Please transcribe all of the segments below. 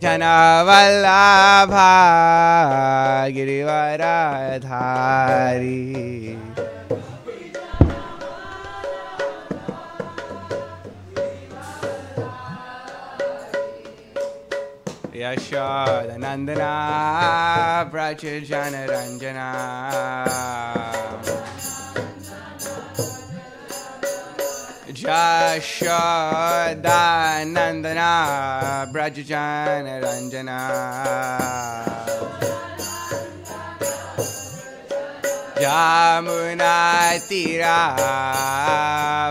Janavallabha Girivaradhari Yashoda Nandana Prachajana Ranjana Yashoda Nandana Prachajana Ranjana Jamuna Tira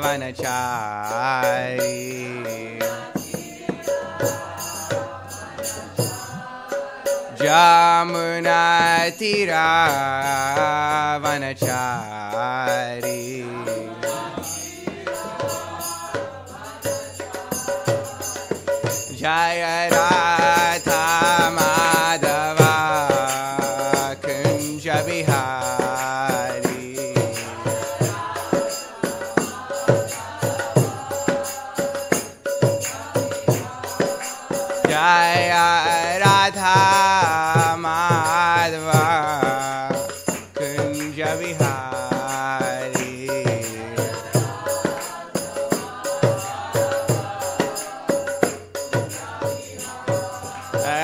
Vanachari Jamuna Tira Vanachari Jaya Radha Madhava Kunja Bihari Jaya Radha Madhava Kunja Bihari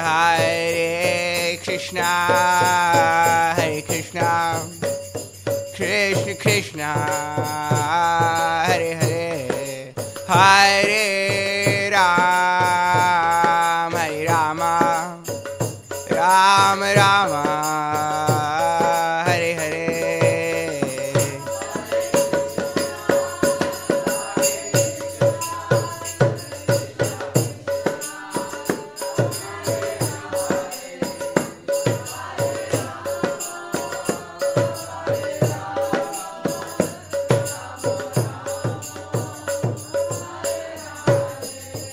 Hare Krishna Krishna Krishna Hare Hare Hare Ram Hare Rama Ram Rama Hare Hare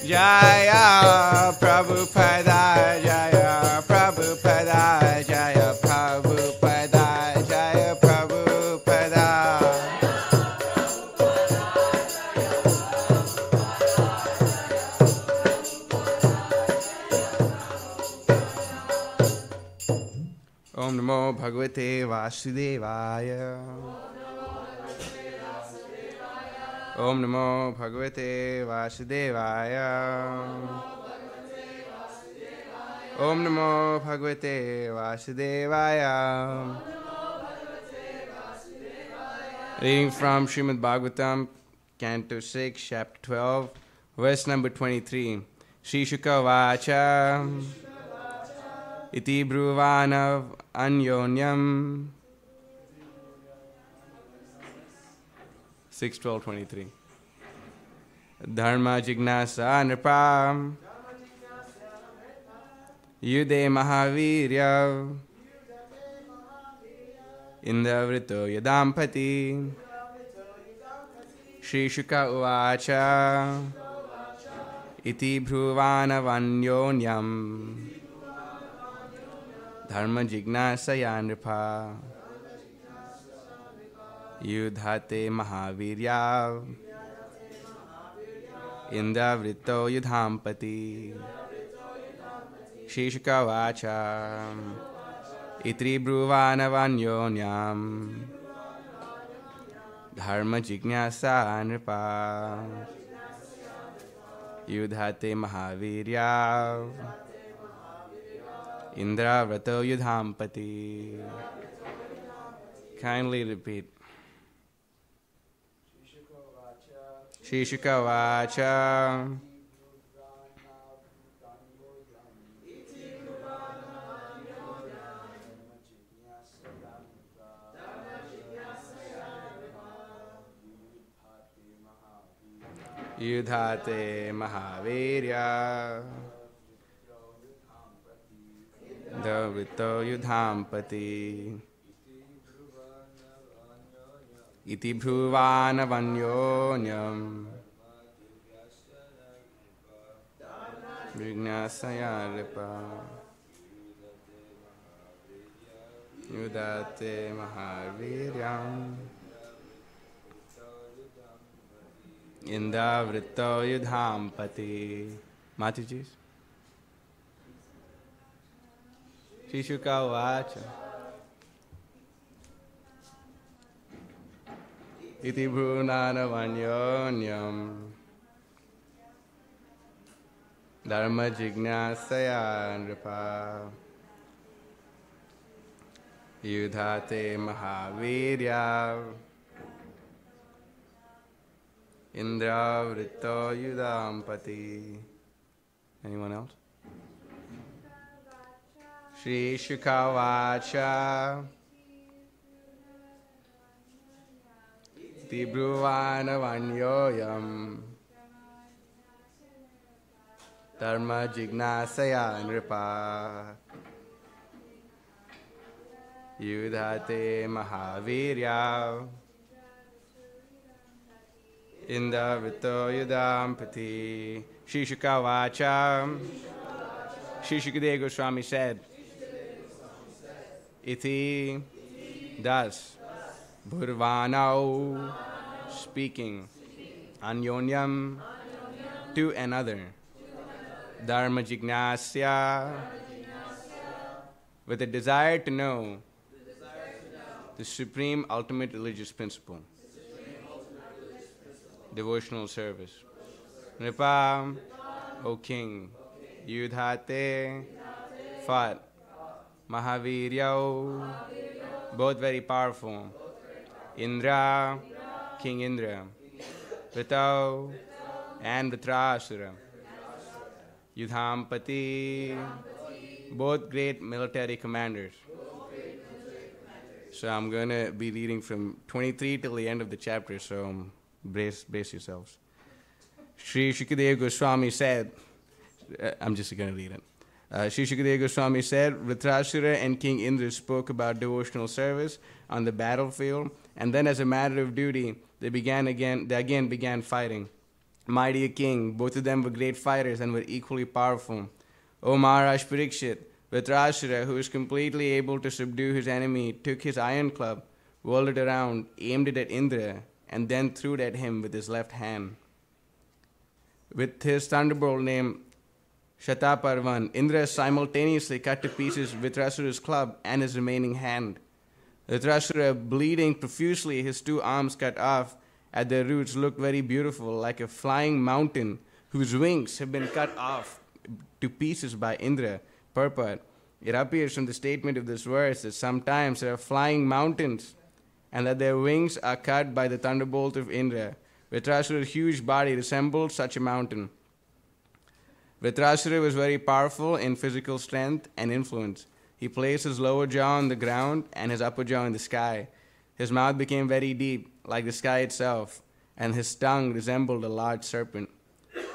Jaya Prabhupada Jaya Prabhupada Jaya Prabhupada Jaya Prabhupada Om Namo Bhagavate Vasudevaya Om Namo Bhagavate Vasudevaya Om Namo Bhagavate Vasudevaya Reading from Srimad Bhagavatam, Canto 6, Chapter 12, Verse number 23. Shri Shuka Vacha Iti Bruvanav Anyonyam 6:12:23. Dharma Jignasa Nripam Yude Mahavirya Indavrito Yadampati Shri Shuka Uvacha Iti Bhuvanavanyonyam Dharma Jignasa Nripa Yudhate Mahavirya Indavrito Yudhampati Shri Shuka Vacha Itri Bhuvanavanyonyam Dharma Jignasa Nripa Yudhate Mahavirya Indravrato Yudhampati. Kindly repeat. Shri Shuka Vacha Yudhate Mahavirya Davrito Yudhampati Iti Bhuvanavanyonyam Vignasaya Ripa Yudhate Mahaviryam Indravritto Yudhampati. Mataji. Shishuka Vacha. Iti Brunana Vanyonyam. Dharma Jignasaya Nripa. Yudhate Mahavirya. Indravritto Yudhampati. Anyone else? Shri Shukavacha Tibruvana Vanyoyam Dharma Jignasaya Nripa Yudhate Mahavirya Indravritto Yudhampati. Shri Shukavacha. Shri Shukadeva Goswami said, Iti, thus, Bhurvanau, speaking, Anyonyam, to another, Dharma Jignasya, with a desire to know the supreme ultimate religious principle, devotional service. Nripa, O King, Yudhate, fought, Mahaviryau, both very powerful, Indra, King Indra, Vritau, and Vritrasura, Yudhampati, both great military commanders. So I'm going to be reading from 23 till the end of the chapter, so brace yourselves. Sri Shukadeva Goswami said, I'm just going to read it. Sri Shukadeva Goswami said, Vritrasura and King Indra spoke about devotional service on the battlefield, and then as a matter of duty, they again began fighting. Mighty king, both of them were great fighters and were equally powerful. O Maharaj Parikshit, Vritrasura, who was completely able to subdue his enemy, took his iron club, whirled it around, aimed it at Indra, and then threw it at him with his left hand. With his thunderbolt named Shataparvan, Indra simultaneously cut to pieces Vritrasura's club and his remaining hand. Vritrasura, bleeding profusely, his two arms cut off at their roots, looked very beautiful, like a flying mountain whose wings have been cut off to pieces by Indra. Purport. It appears from the statement of this verse that sometimes there are flying mountains and that their wings are cut by the thunderbolt of Indra. Vritrasura's huge body resembled such a mountain. Vritrasura was very powerful in physical strength and influence. He placed his lower jaw on the ground and his upper jaw in the sky. His mouth became very deep, like the sky itself, and his tongue resembled a large serpent.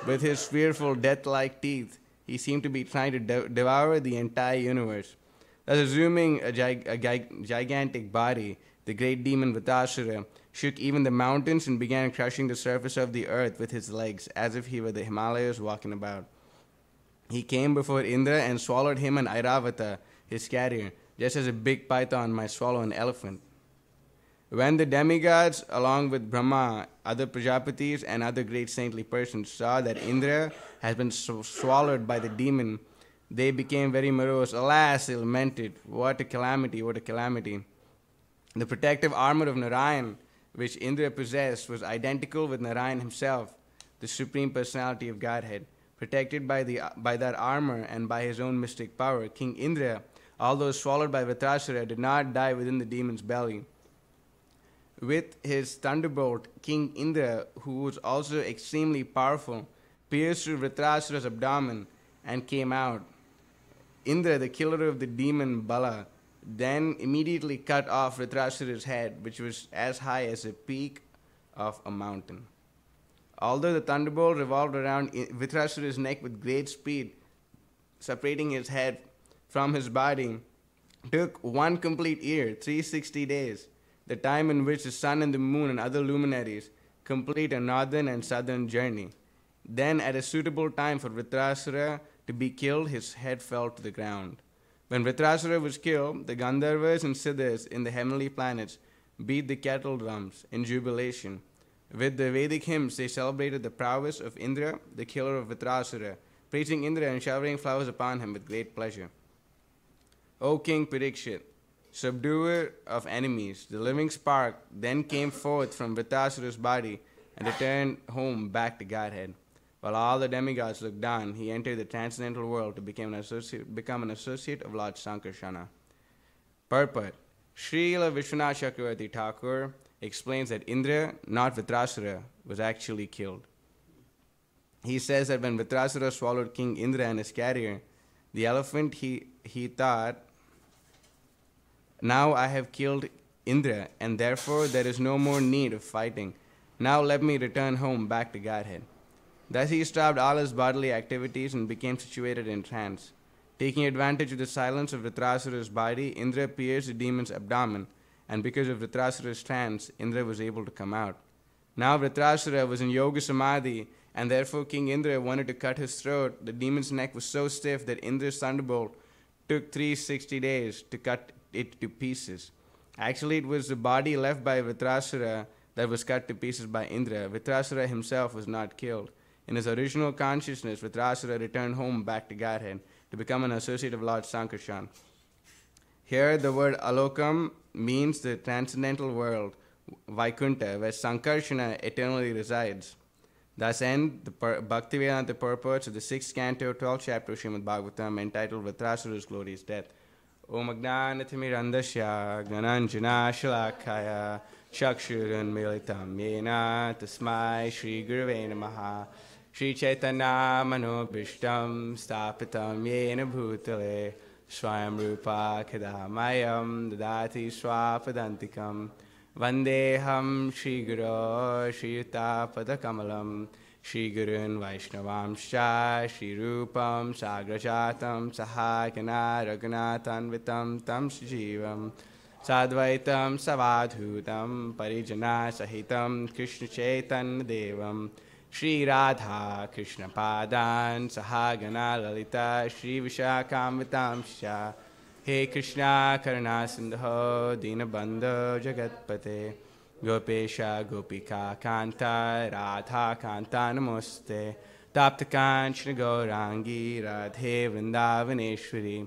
With his fearful death-like teeth, he seemed to be trying to devour the entire universe. Thus, assuming a gigantic body, the great demon Vritrasura shook even the mountains and began crushing the surface of the earth with his legs, as if he were the Himalayas walking about. He came before Indra and swallowed him and Airavata, his carrier, just as a big python might swallow an elephant. When the demigods, along with Brahma, other Prajapatis, and other great saintly persons, saw that Indra has been swallowed by the demon, they became very morose. Alas, they lamented, what a calamity, what a calamity. The protective armor of Narayan, which Indra possessed, was identical with Narayan himself, the Supreme Personality of Godhead. Protected by that armor and by his own mystic power, King Indra, although swallowed by Vritrasura, did not die within the demon's belly. With his thunderbolt, King Indra, who was also extremely powerful, pierced through Vritrasura's abdomen and came out. Indra, the killer of the demon Bala, then immediately cut off Vritrasura's head, which was as high as the peak of a mountain. Although the thunderbolt revolved around Vritrasura's neck with great speed, separating his head from his body, took one complete year, 360 days, the time in which the sun and the moon and other luminaries complete a northern and southern journey. Then, at a suitable time for Vritrasura to be killed, his head fell to the ground. When Vritrasura was killed, the Gandharvas and Siddhas in the heavenly planets beat the kettle drums in jubilation. With the Vedic hymns, they celebrated the prowess of Indra, the killer of Vitrasura, praising Indra and showering flowers upon him with great pleasure. O King Parikshit, subduer of enemies, the living spark then came forth from Vitrasura's body and returned home back to Godhead. While all the demigods looked on, he entered the transcendental world to become an associate of Lord Sankarsana. Purport. Srila Vishwanath Chakravarti Thakur explains that Indra, not Vitrasura, was actually killed. He says that when Vitrasura swallowed King Indra and his carrier, the elephant, he thought, "Now I have killed Indra, and therefore there is no more need of fighting. Now let me return home back to Godhead." Thus he stopped all his bodily activities and became situated in trance. Taking advantage of the silence of Vitrasura's body, Indra pierced the demon's abdomen, and because of Vitrasura's trance, Indra was able to come out. Now Vitrasura was in Yoga Samadhi, and therefore King Indra wanted to cut his throat. The demon's neck was so stiff that Indra's thunderbolt took 360 days to cut it to pieces. Actually, it was the body left by Vitrasura that was cut to pieces by Indra. Vitrasura himself was not killed. In his original consciousness, Vitrasura returned home back to Godhead to become an associate of Lord Sankarshan. Here, the word alokam means the transcendental world, Vaikunta, where Sankarshana eternally resides. Thus end the Bhaktivedanta purports of the 6th canto, 12th chapter of Srimad Bhagavatam, entitled Vitrasura's Glorious Death. Om Agnanathmirandasya Gananjana Shalakaya Chakshurun Militam Yena Tasmai Shri Gurave Namaha Shri Chaitanya Manobhishtam Stapitam Yena Bhutale Swayam Rupa Kadamayam Dadati Swapadantikam Vandeham Shri Guru Shri Yuta Padakamalam Shri Gurun Vaishnavamscha Shri Rupam Sagrajatam Sahakana Raghunathan Vitam Tam Sujivam Sadvaitam Savadhutam Parijana Sahitam Krishna Chaitanya Devam Shri Radha Krishna Padan Sahagana Lalita Shri Vishakam Vitamsha He Krishna Karuna Sindho Dinabandho Jagatpate Gopesha Gopika Kanta Radha Kanta Namoste Tapta Kanchana Gaurangi Radhe Vrindavaneshwari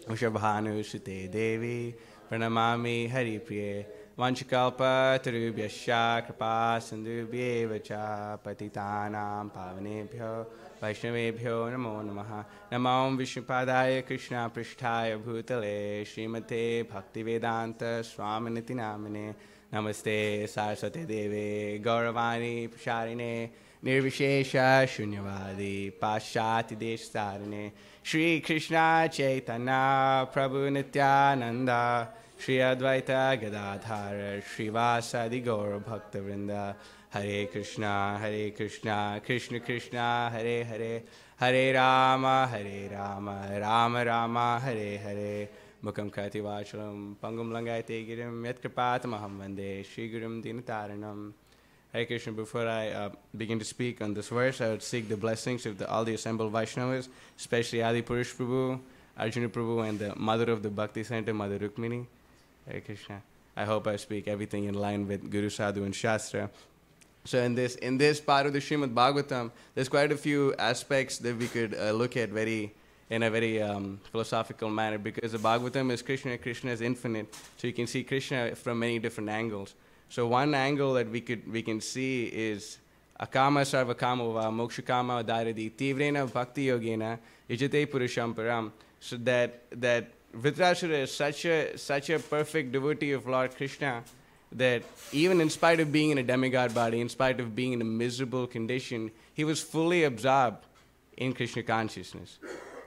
Ushabhanu Sute Devi Pranamami Hari Priye Vanchakalpa Tarubhyasya Kripa Sindhubhyev Cha Patitanam Pavanebhyo Vaishnavebhyo Namo Namaha Namam Vishnupadaya Krishna Prishtaya Bhutale Srimate Bhaktivedanta Swaminiti Namine Namaste Saraswati Deve Gauravani Prasharine Nirvishesha Shunyavadi Pashati Deshtarine Shri Krishna Chaitanya Prabhu Nityananda Shri Advaita Gadadhara Srivasadi Gaura Bhakta Vrinda Hare Krishna Krishna Krishna Hare Hare Hare Rama Rama Rama Hare Hare Mukam Kati Vachalam Pangum Langayate Girim Yat Kripatamaham Vande Shri Gurum Dinataranam. Hare Krishna. Before I begin to speak on this verse, I would seek the blessings of all the assembled Vaishnavas, especially Adi Purush Prabhu, Arjuna Prabhu, and the mother of the Bhakti Center, Mother Rukmini. Hare Krishna. I hope I speak everything in line with Guru Sadhu and Shastra. So in this part of the Srimad Bhagavatam, there's quite a few aspects that we could look at in a very philosophical manner, because the Bhagavatam is Krishna, Krishna is infinite, so you can see Krishna from many different angles. So one angle that we can see is akama sarva kama va moksha kama dharadi tivrena bhakti yogena ijate purusham param. So that Vitrasura is such a perfect devotee of Lord Krishna that even in spite of being in a demigod body, in spite of being in a miserable condition, he was fully absorbed in Krishna consciousness.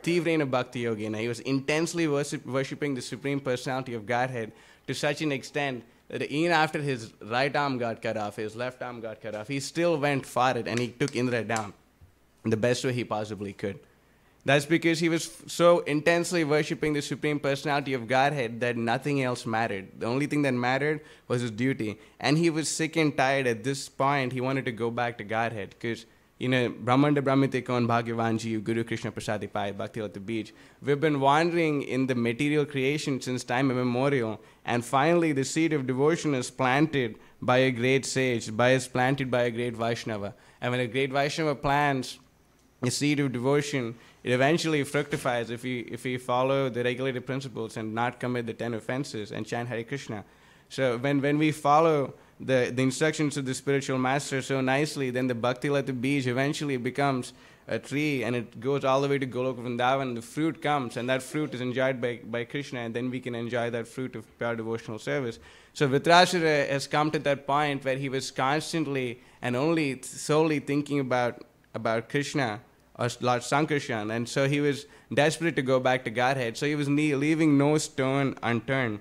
Tivrena bhakti yogena. He was intensely worshipping the Supreme Personality of Godhead to such an extent that even after his right arm got cut off, his left arm got cut off, he still went for it and he took Indra down in the best way he possibly could. That's because he was so intensely worshipping the Supreme Personality of Godhead that nothing else mattered. The only thing that mattered was his duty. And he was sick and tired at this point. He wanted to go back to Godhead because Brahmanda Brahmitikon Bhagyavanji, Guru Krishna Prasadi Pai, Bhakti at the beach. We've been wandering in the material creation since time immemorial, and finally the seed of devotion is planted by a great sage, planted by a great Vaishnava. And when a great Vaishnava plants a seed of devotion, it eventually fructifies if we follow the regulated principles and not commit the 10 offenses and chant Hare Krishna. So when we follow the instructions of the spiritual master so nicely, then the Bhakti Lata Bij eventually becomes a tree, and it goes all the way to Goloka Vrindavan. The fruit comes, and that fruit is enjoyed by Krishna, and then we can enjoy that fruit of pure devotional service. So Vritrasura has come to that point where he was constantly and only solely thinking about Krishna or Lord Sankarshan, and so he was desperate to go back to Godhead. So he was leaving no stone unturned.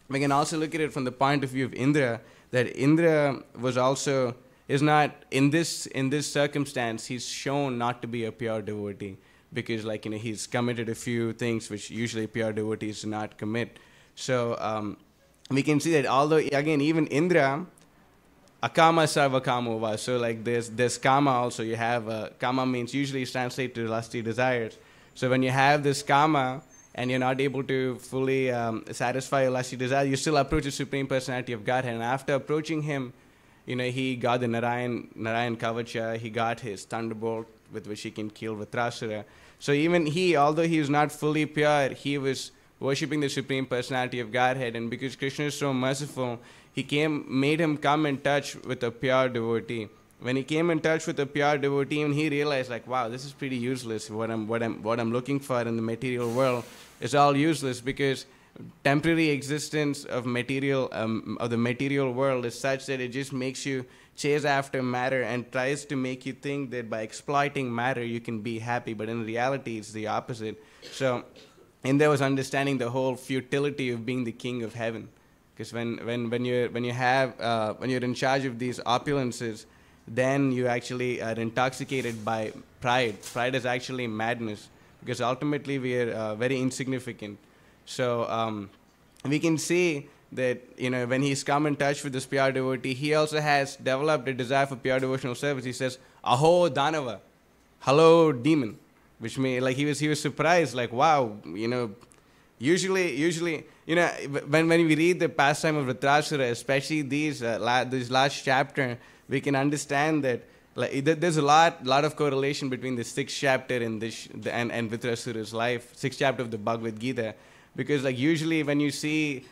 We can also look at it from the point of view of Indra, that Indra is not in this circumstance. He's shown not to be a pure devotee because, he's committed a few things which usually pure devotees do not commit. So we can see that although again even Indra, akama sarva kamova. So there's kama also. You have kama means usually is translated to lusty desires. So when you have this kama, and you're not able to fully satisfy your lusty desire, you still approach the Supreme Personality of Godhead. And after approaching him, he got the Narayan Kavacha, he got his thunderbolt with which he can kill Vritrasura. So even he, although he was not fully pure, he was worshipping the Supreme Personality of Godhead. And because Krishna is so merciful, made him come in touch with a pure devotee. When he came in touch with a pure devotee, and he realized, wow, this is pretty useless. What I'm looking for in the material world is all useless, because temporary existence of the material world is such that it just makes you chase after matter and tries to make you think that by exploiting matter you can be happy. But in reality, it's the opposite. So, and there was understanding the whole futility of being the king of heaven, because when you're in charge of these opulences, then you actually are intoxicated by pride. Pride is actually madness, because ultimately we are very insignificant. So we can see that when he's come in touch with this pure devotee, he also has developed a desire for pure devotional service. He says, "Aho Danava," hello demon, which means he was surprised, wow, usually when we read the pastime of Vritrasura, especially this last chapter, we can understand that there's a lot of correlation between the 6th chapter and Vritrasura's life, 6th chapter of the Bhagavad Gita, because usually when you see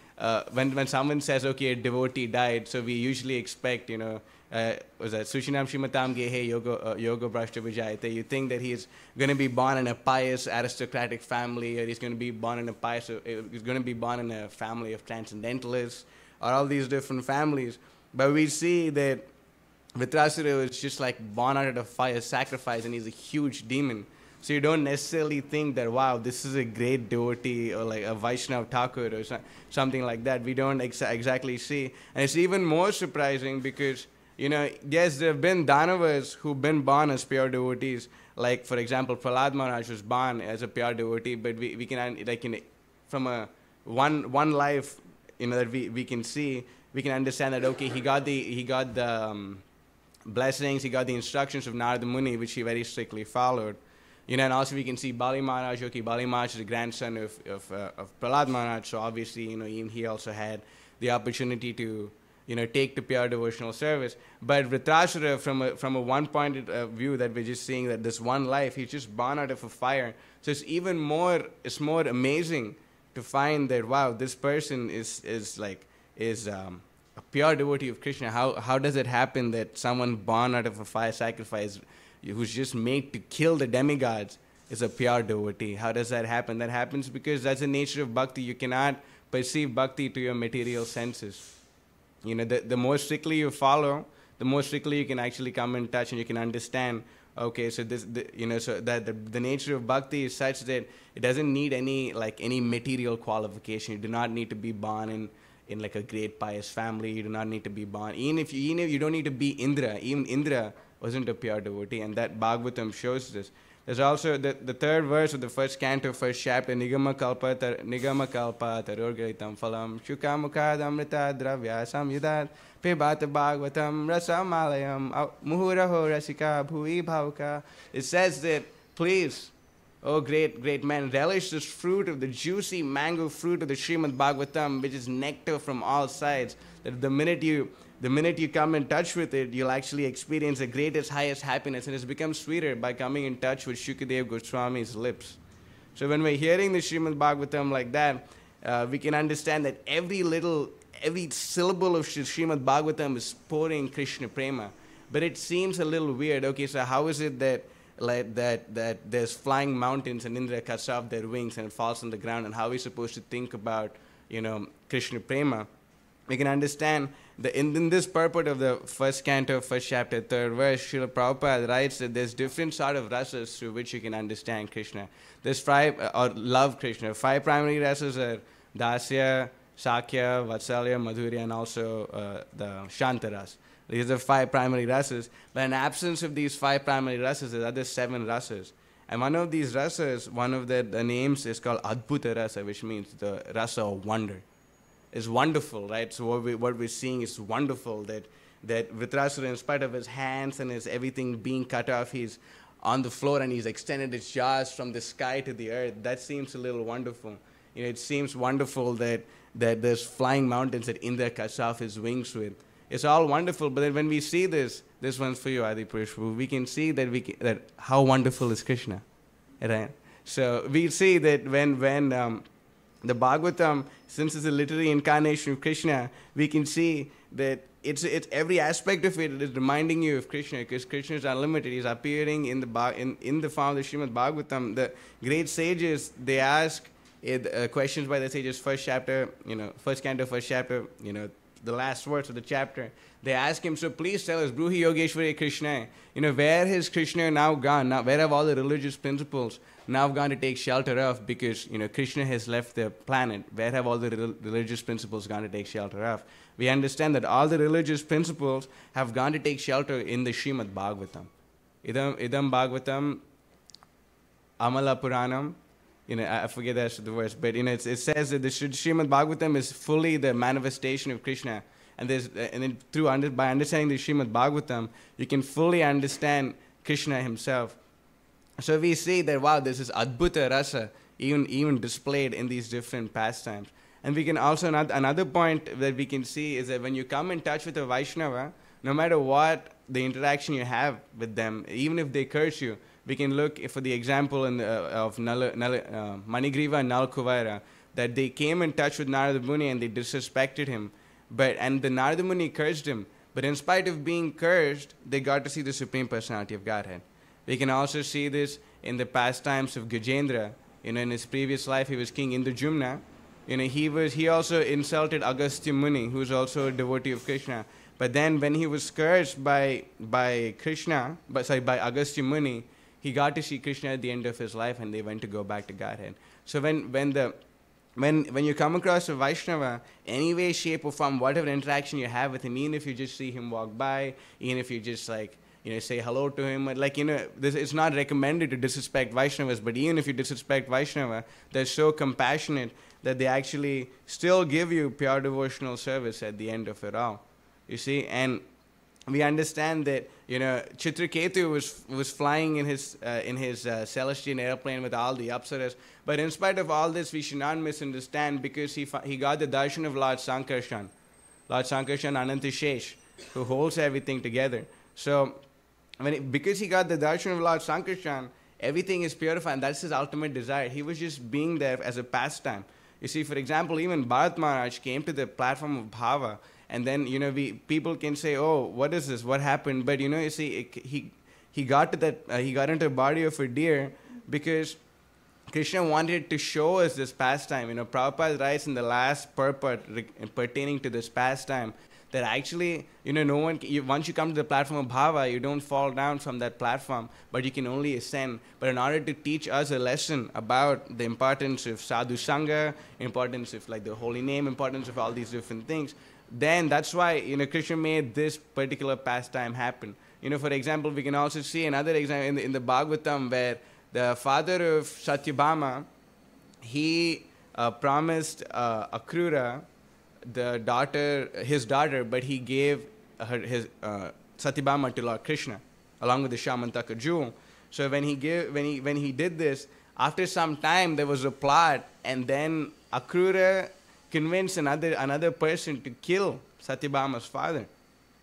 when someone says, okay, a devotee died, so we usually expect was that Sushinam Shimatam Gehe Yoga Brashta Vijayate. You think that he's going to be born in a pious aristocratic family, or he's going to be born in a family of transcendentalists, or all these different families. But we see that Vritrasura was just born out of a fire sacrifice, and he's a huge demon. So you don't necessarily think that, wow, this is a great devotee, or a Vaishnav Thakur or something like that. We don't exactly see. And it's even more surprising because, yes, there have been Danavas who've been born as pure devotees. For example, Prahlad Maharaj was born as a pure devotee, but we can, from a one life, that we can see, we can understand that, okay, he got the blessings, he got the instructions of Narada Muni, which he very strictly followed. And also we can see Bali Maharaj. Okay, Bali Maharaj is the grandson of Prahlad Maharaj, so obviously, even he also had the opportunity to, take to pure devotional service. But Vritrasura, from a one point of view that we're just seeing that this one life, he's just born out of a fire. So it's more amazing to find that, wow, this person is a pure devotee of Krishna. How does it happen that someone born out of a fire sacrifice, who's just made to kill the demigods, is a pure devotee? How does that happen? That happens because that's the nature of bhakti. You cannot perceive bhakti to your material senses. The more strictly you follow, the more strictly you can actually come in touch, and you can understand, okay, so so that the nature of bhakti is such that it doesn't need any material qualification. You do not need to be born in a great pious family. You do not need to be born, even if you don't need to be Indra. Even Indra wasn't a pure devotee, and that Bhagavatam shows this. There's also the third verse of the first canto, first chapter, Nigama Kalpa Tarorgaitam Phalam, Shuka Mukadamrita Dravya Samyudat, Pibata Bhagavatam, Rasamalayam, Muhuraho Rasika, Bhui Bhavaka. It says that, please, oh great man, relish this fruit of the juicy mango fruit of the Srimad Bhagavatam, which is nectar from all sides. That the minute you come in touch with it, you'll actually experience the greatest, highest happiness, and it's become sweeter by coming in touch with Shukadev Goswami's lips. So when we're hearing the Srimad Bhagavatam like that, we can understand that every syllable of Srimad Bhagavatam is pouring Krishna prema. But it seems a little weird. Okay, so how is it that there's flying mountains and Indra cuts off their wings and it falls on the ground, and how are we supposed to think about, Krishna prema? We can understand in this purport of the first canto, first chapter, third verse, Srila Prabhupada writes that there's different sort of rasas through which you can understand Krishna. There's five, or love Krishna. 5 primary rasas are Dasya, Sakya, Vatsalya, Madhurya, and also the Shantaras. These are 5 primary rasas. But in absence of these 5 primary rasas, there's other 7 rasas. And one of these rasas, one of the names is called Adbhuta Rasa, which means the rasa of wonder. It's wonderful, right? So what we're seeing is wonderful, that Vritrasura, in spite of his hands and his everything being cut off, he's on the floor and he's extended his jaws from the sky to the earth. That seems a little wonderful. It seems wonderful that there's flying mountains that Indra cuts off his wings with. It's all wonderful, but then when we see this one's for you, Adi Prishpu, we can see that how wonderful is Krishna, right? So we see that when the Bhagavatam, since it's a literary incarnation of Krishna, we can see that it's every aspect of it is reminding you of Krishna, because Krishna is unlimited. He's appearing in the form of the Srimad Bhagavatam. The great sages, they ask questions by the sages. First chapter, first canto, first chapter, the last words of the chapter. They ask him, so please tell us, Bruhi Yogeshwari Krishna, where has Krishna now gone? Now, where have all the religious principles now gone to take shelter of? Because, Krishna has left the planet. Where have all the religious principles gone to take shelter of? We understand that all the religious principles have gone to take shelter in the Srimad Bhagavatam. Idam Bhagavatam, Amala Puranam, I forget the verse, but it says that the Srimad Bhagavatam is fully the manifestation of Krishna. And then by understanding the Srimad Bhagavatam, you can fully understand Krishna himself. So we see that, wow, this is Adbhuta Rasa, even displayed in these different pastimes. And we can also, another point that we can see is that when you come in touch with a Vaishnava, no matter what the interaction you have with them, even if they curse you, we can look for the example of Manigriva and Nal Kuvaira, that they came in touch with Narada Muni and they disrespected him. And the Narada Muni cursed him. But in spite of being cursed, they got to see the Supreme Personality of Godhead. We can also see this in the pastimes of Gajendra. In his previous life, he was King Indrajumna. He also insulted Agastya Muni, who was also a devotee of Krishna. But then when he was cursed by Agastya Muni, he got to see Krishna at the end of his life, and they went to go back to Godhead. So when you come across a Vaishnava, any way, shape, or form, whatever interaction you have with him, even if you just see him walk by, even if you just say hello to him, it's not recommended to disrespect Vaishnavas, but even if you disrespect Vaishnava, they're so compassionate that they actually still give you pure devotional service at the end of it all. You see, and we understand that Chitraketu was flying in his celestial airplane with all the apsaras, but in spite of all this, we should not misunderstand, because he got the darshan of Lord Sankarshan Anantashesh, who holds everything together. So because he got the darshan of Lord Sankarshan, everything is purified, and that's his ultimate desire. He was just being there as a pastime. You see, for example, even Bharat Maharaj came to the platform of Bhava. And then, people can say, oh, what is this? What happened? But, you see, he got into the body of a deer because Krishna wanted to show us this pastime. Prabhupada writes in the last purport pertaining to this pastime that actually, no one, once you come to the platform of Bhava, you don't fall down from that platform, but you can only ascend. But in order to teach us a lesson about the importance of sadhu sangha, importance of the holy name, importance of all these different things, then that's why Krishna made this particular pastime happen. For example, we can also see another example in the Bhagavatam the father of Satyabhama, he promised Akrura, his daughter, but he gave his Satyabhama to Lord Krishna, along with the Shamantaka jewel. So when he did this, after some time there was a plot, and then Akrura convinced another person to kill Satyabhama's father.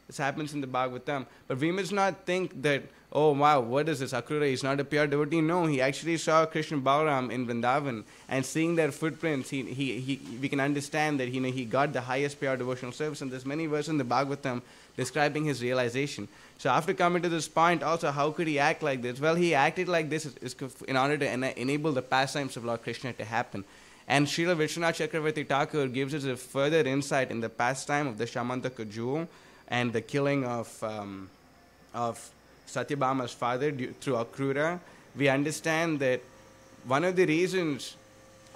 This happens in the Bhagavatam. But we must not think that, oh wow, what is this? Akrura is not a pure devotee. No, he actually saw Krishna Balaram in Vrindavan, and seeing their footprints, we can understand that he got the highest pure devotional service. And there's many verses in the Bhagavatam describing his realization. So after coming to this point, also, how could he act like this? Well, he acted like this in order to enable the pastimes of Lord Krishna to happen. And Srila Vishwanath Chakravarti Thakur gives us a further insight in the pastime of the Shamantaka jewel and the killing of Satyabhama's father through Akrura. We understand that one of the reasons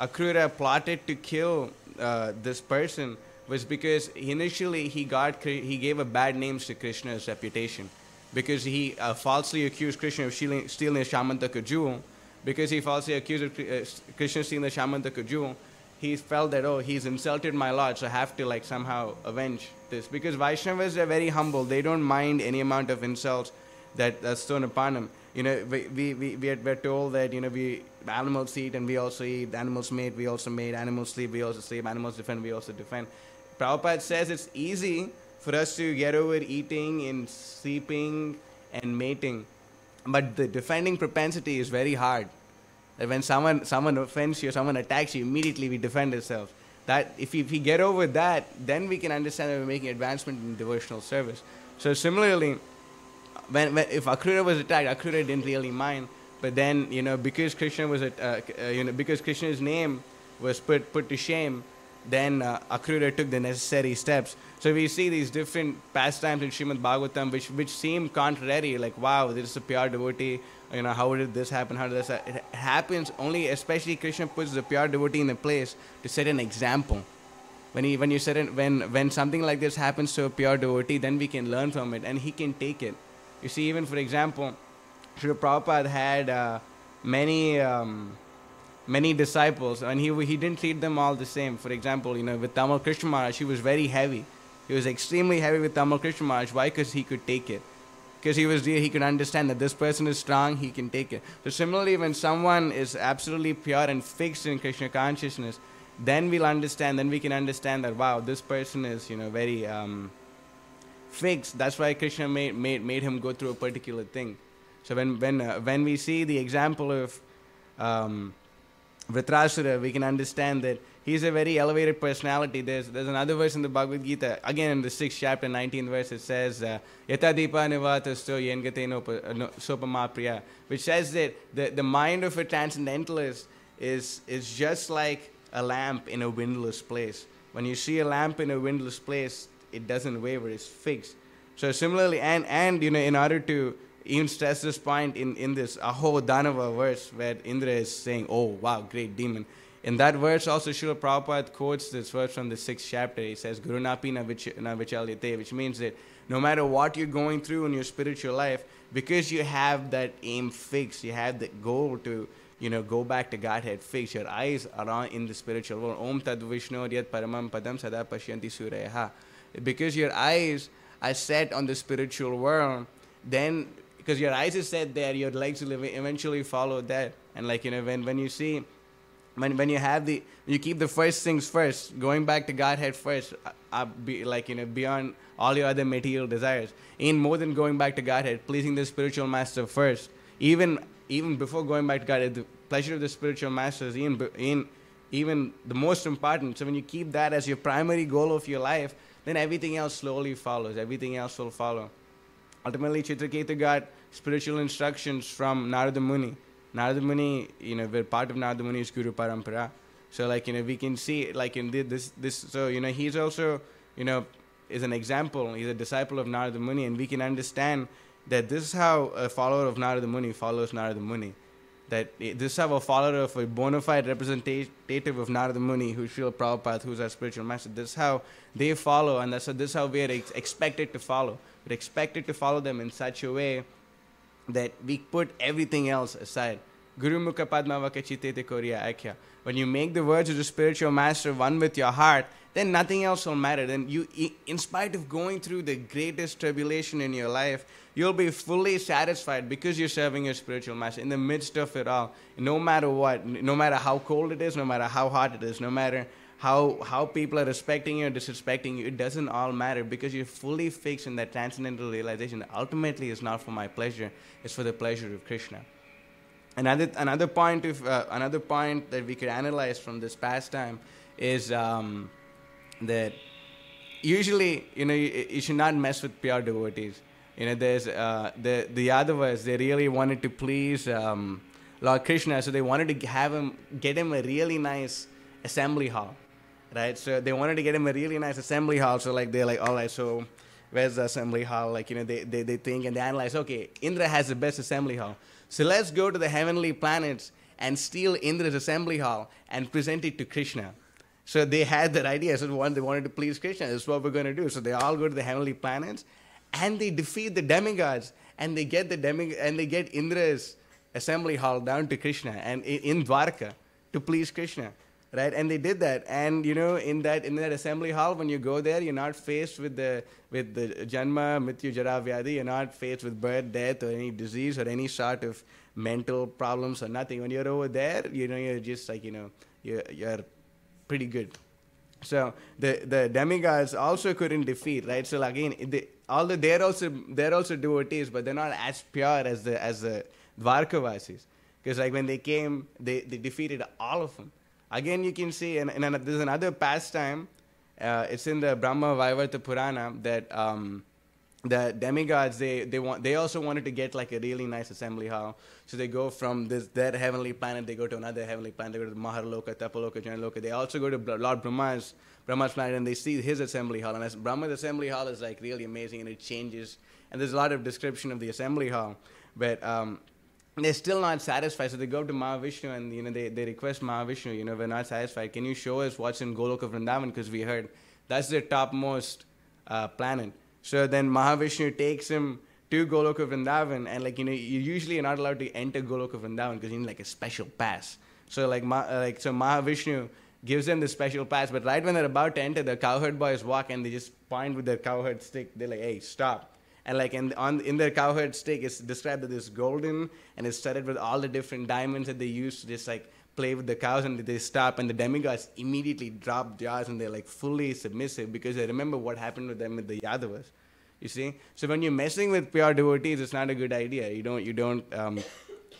Akrura plotted to kill this person was because initially he gave a bad name to Krishna's reputation, because he falsely accused Krishna of stealing the Shamantaka jewel. Because he falsely accused of Krishna stealing the Shamantaka jewel, he felt that, oh, he's insulted my Lord, so I have to somehow avenge this. Because Vaishnavas are very humble. They don't mind any amount of insults that's thrown upon them. We're told that, animals eat and we also eat, animals mate, we also mate, animals sleep, we also sleep, animals defend, we also defend. Prabhupada says it's easy for us to get over eating and sleeping and mating, but the defending propensity is very hard. That when someone offends you, someone attacks you, immediately we defend ourselves. That if we get over that, then we can understand that we're making advancement in devotional service. So similarly, if Akrura was attacked, Akrura didn't really mind. But then, because Krishna was because Krishna's name was put to shame, then Akrura took the necessary steps. So we see these different pastimes in Srimad Bhagavatam which seem contrary, like, wow, this is a pure devotee, how did this happen, how did this happen? It happens only, especially Krishna puts the pure devotee in a place to set an example. When something like this happens to a pure devotee, then we can learn from it and he can take it. You see, even for example, Srila Prabhupada had many disciples, and he didn't treat them all the same. For example, with Tamal Krishna Maharaj, he was very heavy. He was extremely heavy with Tamal Krishna Maharaj. Why? Because he could take it. Because he could understand that this person is strong, he can take it. So similarly, when someone is absolutely pure and fixed in Krishna consciousness, then we can understand that, wow, this person is, very fixed. That's why Krishna made him go through a particular thing. So when we see the example of Vritrasura, we can understand that he's a very elevated personality. There's another verse in the Bhagavad Gita, again in the 6th chapter, 19th verse, it says, Yata Deepa Nivatasto Yengate Sopama Priya, which says that the mind of a transcendentalist is just like a lamp in a windless place. When you see a lamp in a windless place, it doesn't waver, it's fixed. So similarly, and in order to even stress this point in this Aho Danava verse where Indra is saying, oh wow, great demon. In that verse also Srila Prabhupada quotes this verse from the 6th chapter. He says, Guru Napi na vichalyate, which means that no matter what you're going through in your spiritual life, because you have that aim fixed, you have that goal to go back to Godhead fixed, your eyes are on in the spiritual world. Om Tad Vishnu Yat Paramam Padam Sada Pashyanti Suryaha. Because your eyes are set on the spiritual world, then because your eyes are set there, your legs will eventually follow that. And when you see, when you keep the first things first, going back to Godhead first, beyond all your other material desires, in more than going back to Godhead, pleasing the spiritual master first, even before going back to Godhead, the pleasure of the spiritual master is even the most important. So when you keep that as your primary goal of your life, then everything else slowly follows. Everything else will follow. Ultimately, Chitraketu got spiritual instructions from Narada Muni. Narada Muni, we're part of Narada Muni's Guru Parampara. So, we can see, in this. So, he's also, is an example. He's a disciple of Narada Muni, and we can understand that this is how a follower of Narada Muni follows Narada Muni. That this is how a follower of a bona fide representative of Narada Muni, who's Srila Prabhupada, who's our spiritual master, this is how they follow, and this is how we are expected to follow. We're expected to follow them in such a way that we put everything else aside. Guru Mukha Padma Vakachite Te Koriya Akhya. When you make the words of the spiritual master one with your heart, then nothing else will matter. Then you, in spite of going through the greatest tribulation in your life, you'll be fully satisfied because you're serving your spiritual master in the midst of it all. No matter what, no matter how cold it is, no matter how hot it is, no matter how people are respecting you or disrespecting you, it doesn't all matter because you're fully fixed in that transcendental realization that ultimately it's not for my pleasure, it's for the pleasure of Krishna. Another point that we could analyze from this pastime is that usually, you should not mess with pure devotees. There's the Yadavas, they really wanted to please Lord Krishna, so they wanted to get him a really nice assembly hall, right? So they wanted to get him a really nice assembly hall. So they're like, all right, so where's the assembly hall? They think and they analyze, okay, Indra has the best assembly hall. So let's go to the heavenly planets and steal Indra's assembly hall and present it to Krishna. So they had that idea. So they wanted to please Krishna. This is what we're going to do. So they all go to the heavenly planets and they defeat the demigods and they get Indra's assembly hall down to Krishna and in Dwarka to please Krishna. Right, and they did that, and in that assembly hall, when you go there, you're not faced with the janma, mrityu, jara, vyadhi. You're not faced with birth, death, or any disease, or any sort of mental problems or nothing. When you're over there, you're just you're pretty good. So the demigods also couldn't defeat, right? So again, although they're also devotees, but they're not as pure as the Dwarkavasis, because when they came, they defeated all of them. Again, you can see, and there's another pastime. It's in the Brahma Vaivarta Purana that the demigods they also wanted to get a really nice assembly hall. So they go from their heavenly planet, they go to another heavenly planet. They go to the Maharloka, Tapaloka, Janaloka. They also go to Lord Brahma's planet, and they see his assembly hall. And Brahma's assembly hall is really amazing, and it changes. And there's a lot of description of the assembly hall, but they're still not satisfied, so they go up to Mahavishnu and they request Mahavishnu, we're not satisfied. Can you show us what's in Goloka Vrindavan? Because we heard that's the topmost planet. So then Mahavishnu takes him to Goloka Vrindavan, and you usually are not allowed to enter Goloka Vrindavan because you need a special pass. So so Mahavishnu gives them the special pass, but right when they're about to enter, the cowherd boys walk and they just point with their cowherd stick. They're like, hey, stop. And in their cowherd stick, it's described that it's golden and it's studded with all the different diamonds that they use to just play with the cows, and they stop, and the demigods immediately drop jars and they're fully submissive because they remember what happened with them with the Yadavas. You see? So when you're messing with pure devotees, it's not a good idea. You don't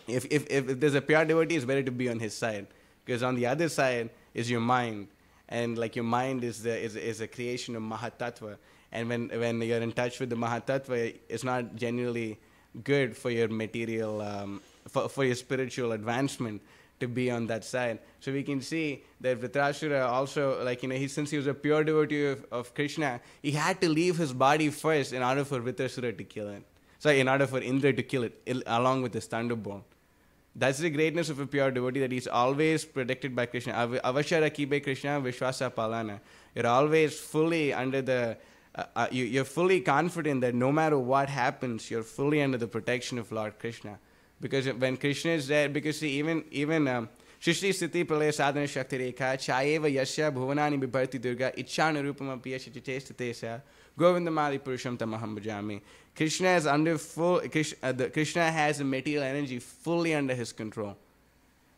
if there's a pure devotee, it's better to be on his side, because on the other side is your mind, and your mind is a creation of Mahatattva. And when you're in touch with the Mahatattva, it's not generally good for your material, for your spiritual advancement to be on that side. So we can see that Vritrashura also, since he was a pure devotee of Krishna, he had to leave his body first in order for Vritrashura to kill it. In order for Indra to kill it, along with his thunderbolt. That's the greatness of a pure devotee, that he's always protected by Krishna. Avashya Rakibe Krishna Vishwasa Palana. You're always fully under the... you're fully confident that no matter what happens, you're fully under the protection of Lord Krishna. Because when Krishna is there, because see, even Shrishti Sthiti Pralaya Sadhana Shakti Rekha Chayeva Yasya Bhuvanani Bibharti Durga Ichchana Rupama Piyasya Chitestatesya Govindamadi Purusham Tamaham Bhajami. Krishna is under Krishna has the material energy fully under his control.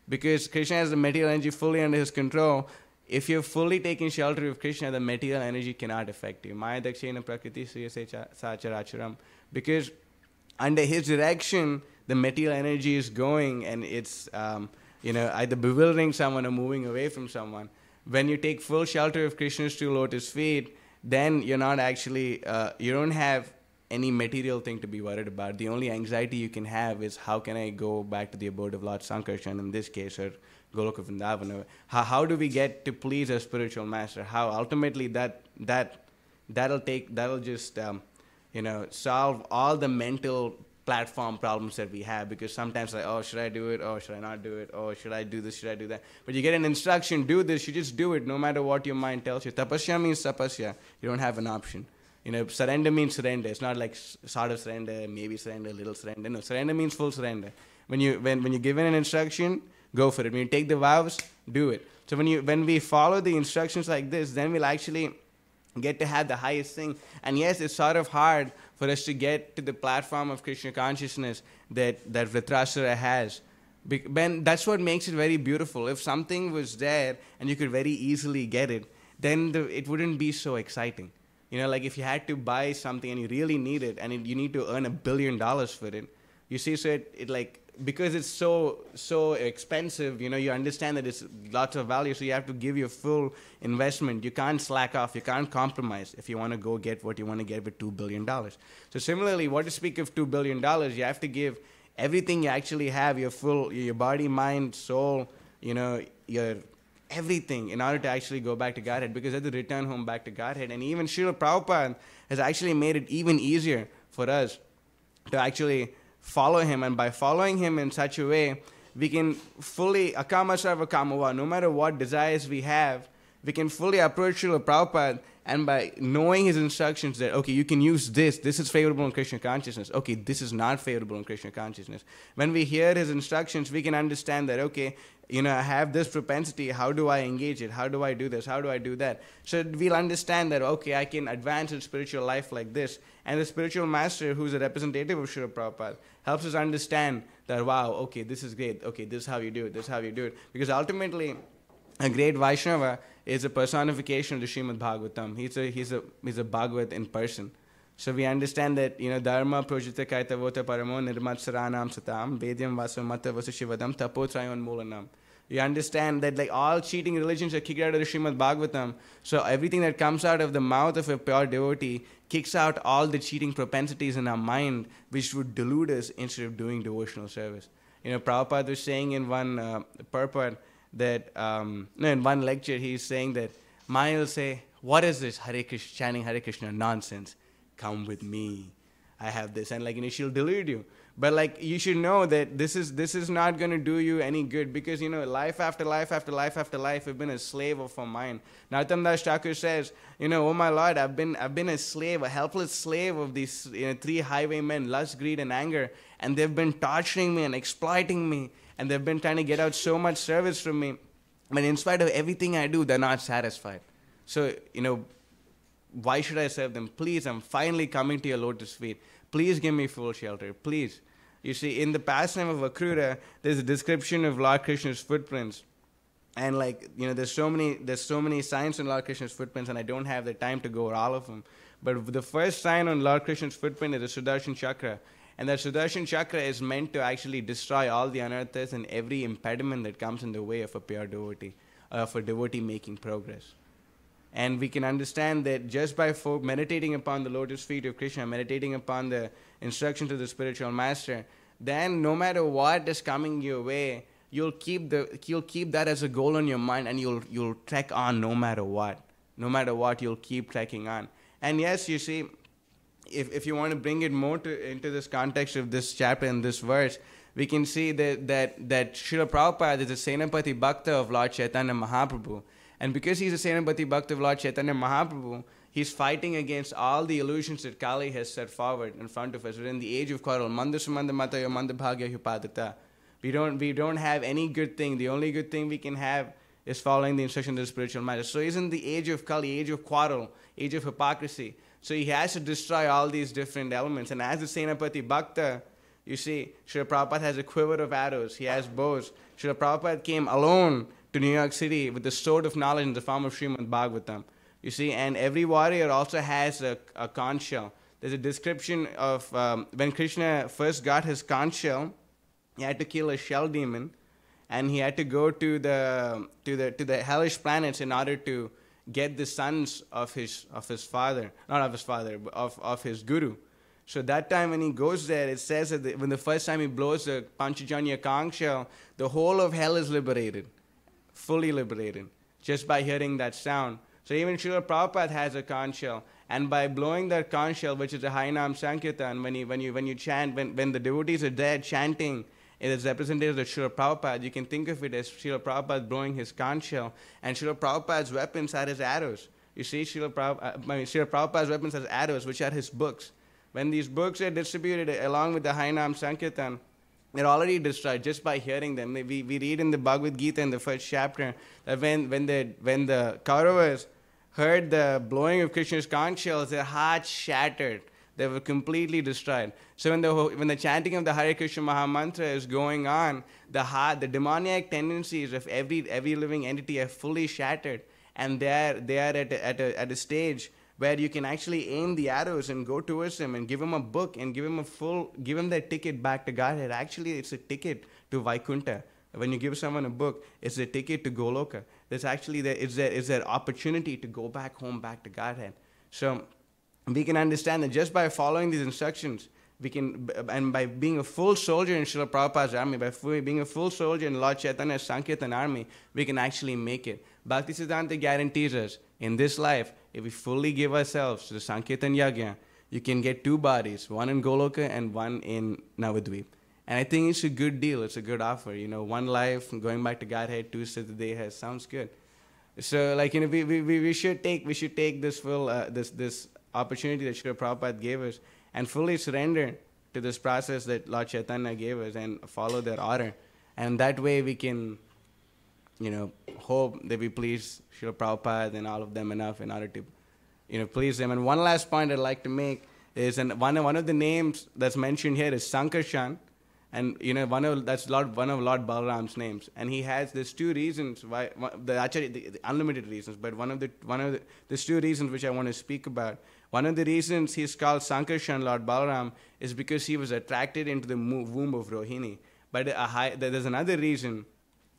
Because Krishna has the material energy fully under his control, if you're fully taking shelter of Krishna, the material energy cannot affect you. Maya Dakshena Prakriti Sriyase Sacharacharam. Because under his direction, the material energy is going, and it's either bewildering someone or moving away from someone. When you take full shelter of Krishna's two lotus feet, then you're not actually, you don't have any material thing to be worried about. The only anxiety you can have is, how can I go back to the abode of Lord Sankarshan in this case, or Goloka Vrindavan? How do we get to please our spiritual master? How ultimately that'll just solve all the mental platform problems that we have, because sometimes should I do it, or should I not do it, or should I do this, should I do that? But you get an instruction, do this, you just do it no matter what your mind tells you. Tapasya means tapasya. You don't have an option. Surrender means surrender. It's not like sort of surrender, maybe surrender, little surrender. No, surrender means full surrender. When you're given an instruction, go for it. When you take the vows, do it. So when we follow the instructions like this, then we'll actually get to have the highest thing. And yes, it's sort of hard for us to get to the platform of Krishna consciousness that Vritrasura has. But that's what makes it very beautiful. If something was there and you could very easily get it, then it wouldn't be so exciting. Like if you had to buy something and you really need it and you need to earn $1 billion for it, you see, so it like, because it's so expensive, you understand that it's lots of value, so you have to give your full investment. You can't slack off, you can't compromise if you want to go get what you want to get with $2 billion. So similarly, what to speak of $2 billion, you have to give everything you actually have, your body, mind, soul, your everything, in order to actually go back to Godhead, because that's the return home back to Godhead. And even Srila Prabhupada has actually made it even easier for us to actually follow him. And by following him in such a way, we can fully, akama sarva kamava, no matter what desires we have, we can fully approach Srila Prabhupada, and by knowing his instructions that, okay, you can use this is favorable in Krishna consciousness, okay, this is not favorable in Krishna consciousness. When we hear his instructions, we can understand that, okay, I have this propensity, how do I engage it? How do I do this? How do I do that? So we'll understand that, okay, I can advance in spiritual life like this. And the spiritual master, who's a representative of Srila Prabhupada, helps us understand that, wow, okay, this is great. Okay, this is how you do it. This is how you do it. Because ultimately, a great Vaishnava is a personification of the Srimad Bhagavatam. He's a Bhagavat in person. So we understand that, dharma projita kaitavota paramo nirmat saranam satam vedyam vasumata vasashivadam tapotrayon mulanam. You understand that like all cheating religions are kicked out of the Srimad Bhagavatam. So everything that comes out of the mouth of a pure devotee kicks out all the cheating propensities in our mind, which would delude us instead of doing devotional service. Prabhupada was saying in one purport that, in one lecture, he's saying that Maya will say, what is this Hare Krishna, chanting Hare Krishna nonsense? Come with me. I have this. And she'll delude you. But you should know that this is not going to do you any good, because life after life after life after life, we've been a slave of our mind. Narottam Das Thakur says, oh my Lord, I've been a slave, a helpless slave of these 3 highwaymen, lust, greed, and anger, and they've been torturing me and exploiting me, and they've been trying to get out so much service from me, but in spite of everything I do, they're not satisfied. So why should I serve them? Please, I'm finally coming to your lotus feet. Please give me full shelter. Please. You see, in the pastime of Akrura, there's a description of Lord Krishna's footprints. And there's so many signs on Lord Krishna's footprints, and I don't have the time to go over all of them. But the first sign on Lord Krishna's footprint is the Sudarshan Chakra. And that Sudarshan Chakra is meant to actually destroy all the anarthas and every impediment that comes in the way of a pure devotee, of a devotee making progress. And we can understand that just by meditating upon the lotus feet of Krishna, meditating upon the instructions of the spiritual master, then no matter what is coming your way, you'll keep that as a goal in your mind, and you'll trek on no matter what. No matter what, you'll keep trekking on. And yes, you see, if you want to bring it more into this context of this chapter and this verse, we can see that Srila Prabhupada is a Senapati Bhakta of Lord Chaitanya Mahaprabhu. And because he's a Senapati Bhakta of Lord Chaitanya Mahaprabhu, he's fighting against all the illusions that Kali has set forward in front of us. We're in the age of quarrel. Mandasumanda matayo mandabhagya hupadata. We don't have any good thing. The only good thing we can have is following the instructions of the spiritual master. So he's in the age of Kali, age of quarrel, age of hypocrisy. So he has to destroy all these different elements. And as the Senapati Bhakta, you see, Srila Prabhupada has a quiver of arrows. He has bows. Srila Prabhupada came alone to New York City with the sword of knowledge in the form of Srimad Bhagavatam. You see, and every warrior also has a conch shell. There's a description of when Krishna first got his conch shell, he had to kill a shell demon, and he had to go to the hellish planets in order to get the sons of his father, not of his father, but of his guru. So that time when he goes there, it says that when the first time he blows the Panchajanya conch shell, the whole of hell is liberated. Fully liberated, just by hearing that sound. So even Srila Prabhupada has a conch shell, and by blowing that conch shell, which is a Harinam Sankirtan, when you chant, when the devotees are there chanting, it is representative of Srila Prabhupada. You can think of it as Srila Prabhupada blowing his conch shell, and Srila Prabhupada's weapons are his arrows. you see Srila Prabhupada's weapons as arrows, which are his books. When these books are distributed along with the Hainam Sankirtan, they're already destroyed just by hearing them. We read in the Bhagavad Gita in the first chapter that when the Kauravas heard the blowing of Krishna's conch shells, their hearts shattered. They were completely destroyed. So when the chanting of the Hare Krishna Maha Mantra is going on, the demoniac tendencies of every living entity are fully shattered, and they are at a stage where you can actually aim the arrows and go towards him and give him a book and give him their ticket back to Godhead. Actually, it's a ticket to Vaikuntha. When you give someone a book, it's a ticket to Goloka. There's actually it's their opportunity to go back home, back to Godhead. So we can understand that just by following these instructions, we can, and by being a full soldier in Srila Prabhupada's army, by being a full soldier in Lord Chaitanya's Sankirtan army, we can actually make it. Bhakti Siddhanta guarantees us, in this life, if we fully give ourselves to the Sankirtan Yajna, you can get 2 bodies, one in Goloka and one in Navadvip. And I think it's a good deal, it's a good offer. 1 life, going back to Godhead, 2 Siddha sounds good. So, we should take this full, this opportunity that Srila Prabhupada gave us and fully surrender to this process that Lord Chaitanya gave us and follow their order. And that way we can, hope that we please Srila Prabhupada and all of them enough in order to, please them. And one last point I'd like to make is, and one of the names that's mentioned here is Sankarshan. And one of Lord Balaram's names, and he has there's 2 reasons why the unlimited reasons, but one of the there's 2 reasons which I want to speak about. One of the reasons he's called Sankarshan, Lord Balaram, is because he was attracted into the womb of Rohini. But there's another reason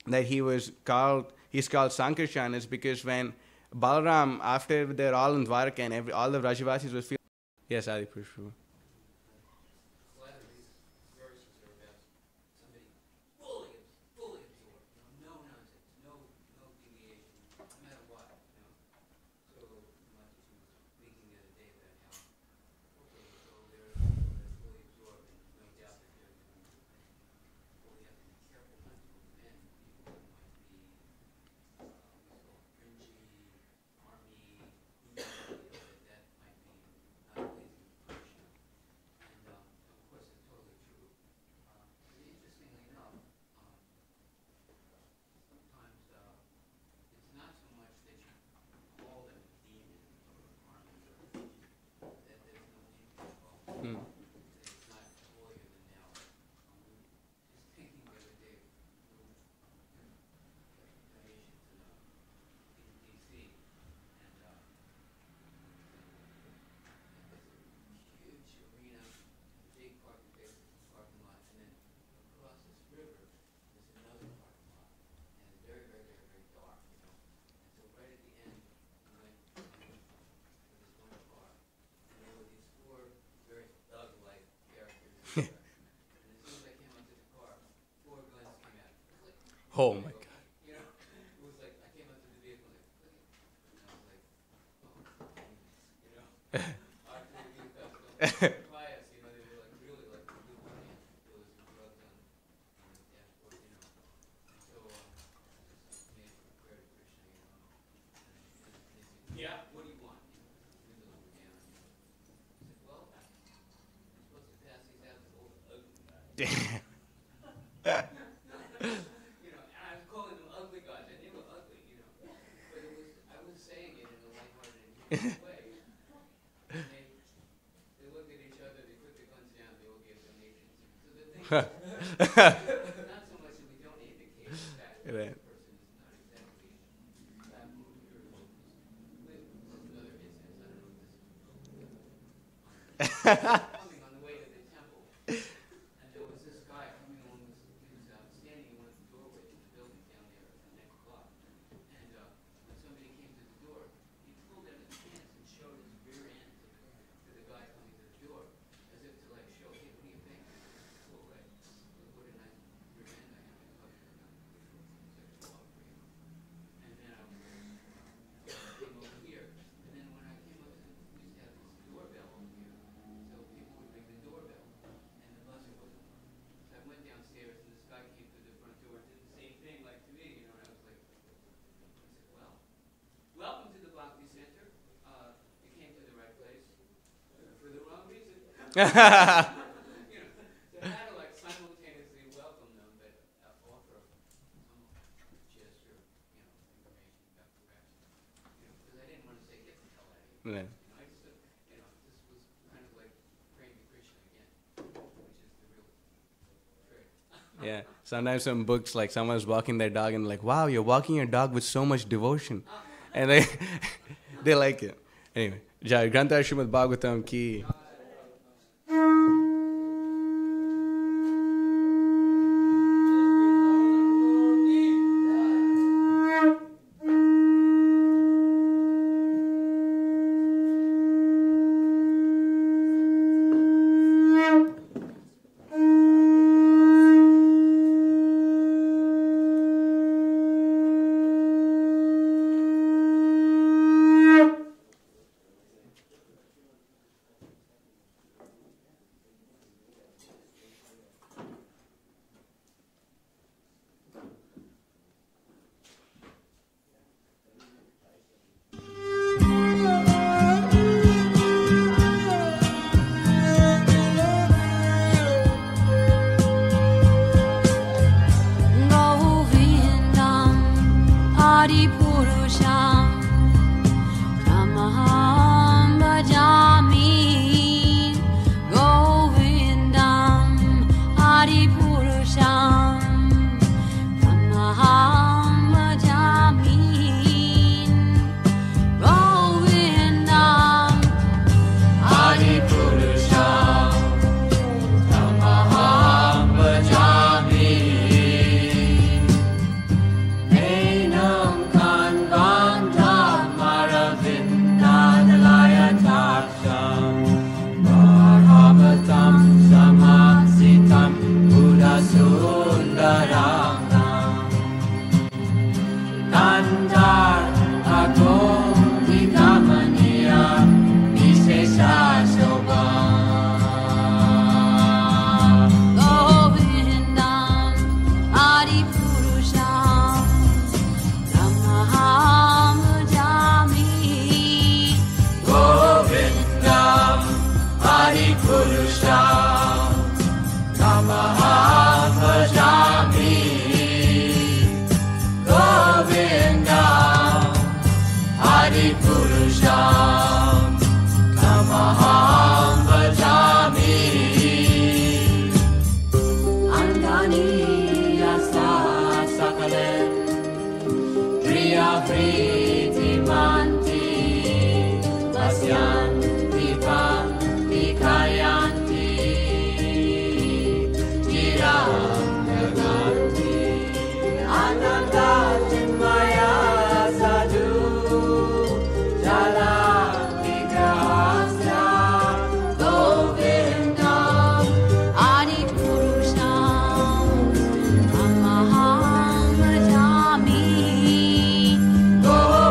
that he's called Sankarshan is because when Balaram, after they're all in Dwarka and all the Rajavasis was feeling. Yes, Adi Pushpa. Oh my God. Right. So how to like simultaneously welcome them, but offer some gesture, information about perhaps, because I didn't want to say get the hell out of here. Yeah. I just said, this was kind of like praying to Krishna again, which is the real trick. Yeah. Sometimes some books, like someone's walking their dog and like, wow, you're walking your dog with so much devotion. And they like it. Anyway, Jai Grantha Srimad Bhagavatam ki. Go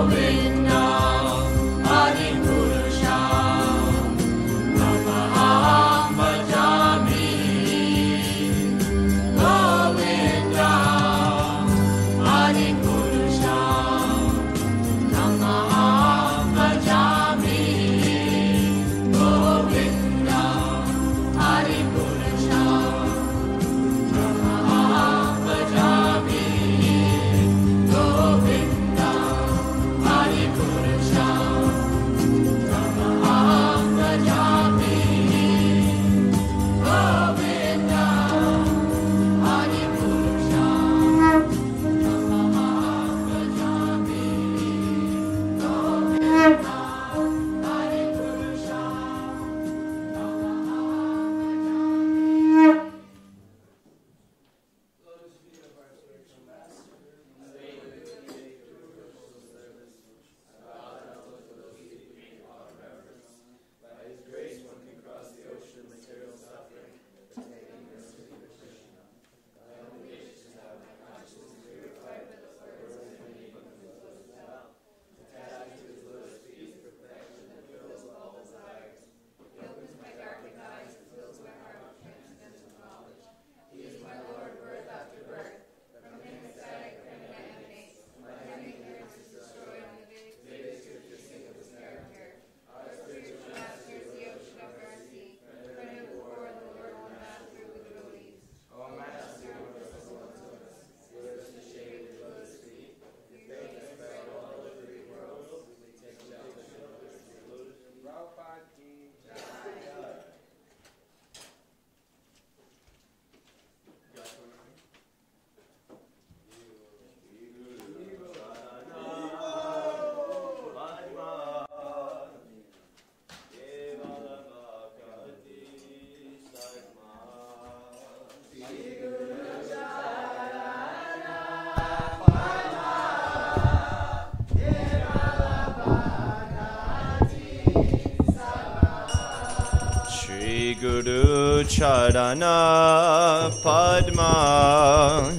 Shri Guru Charana Padma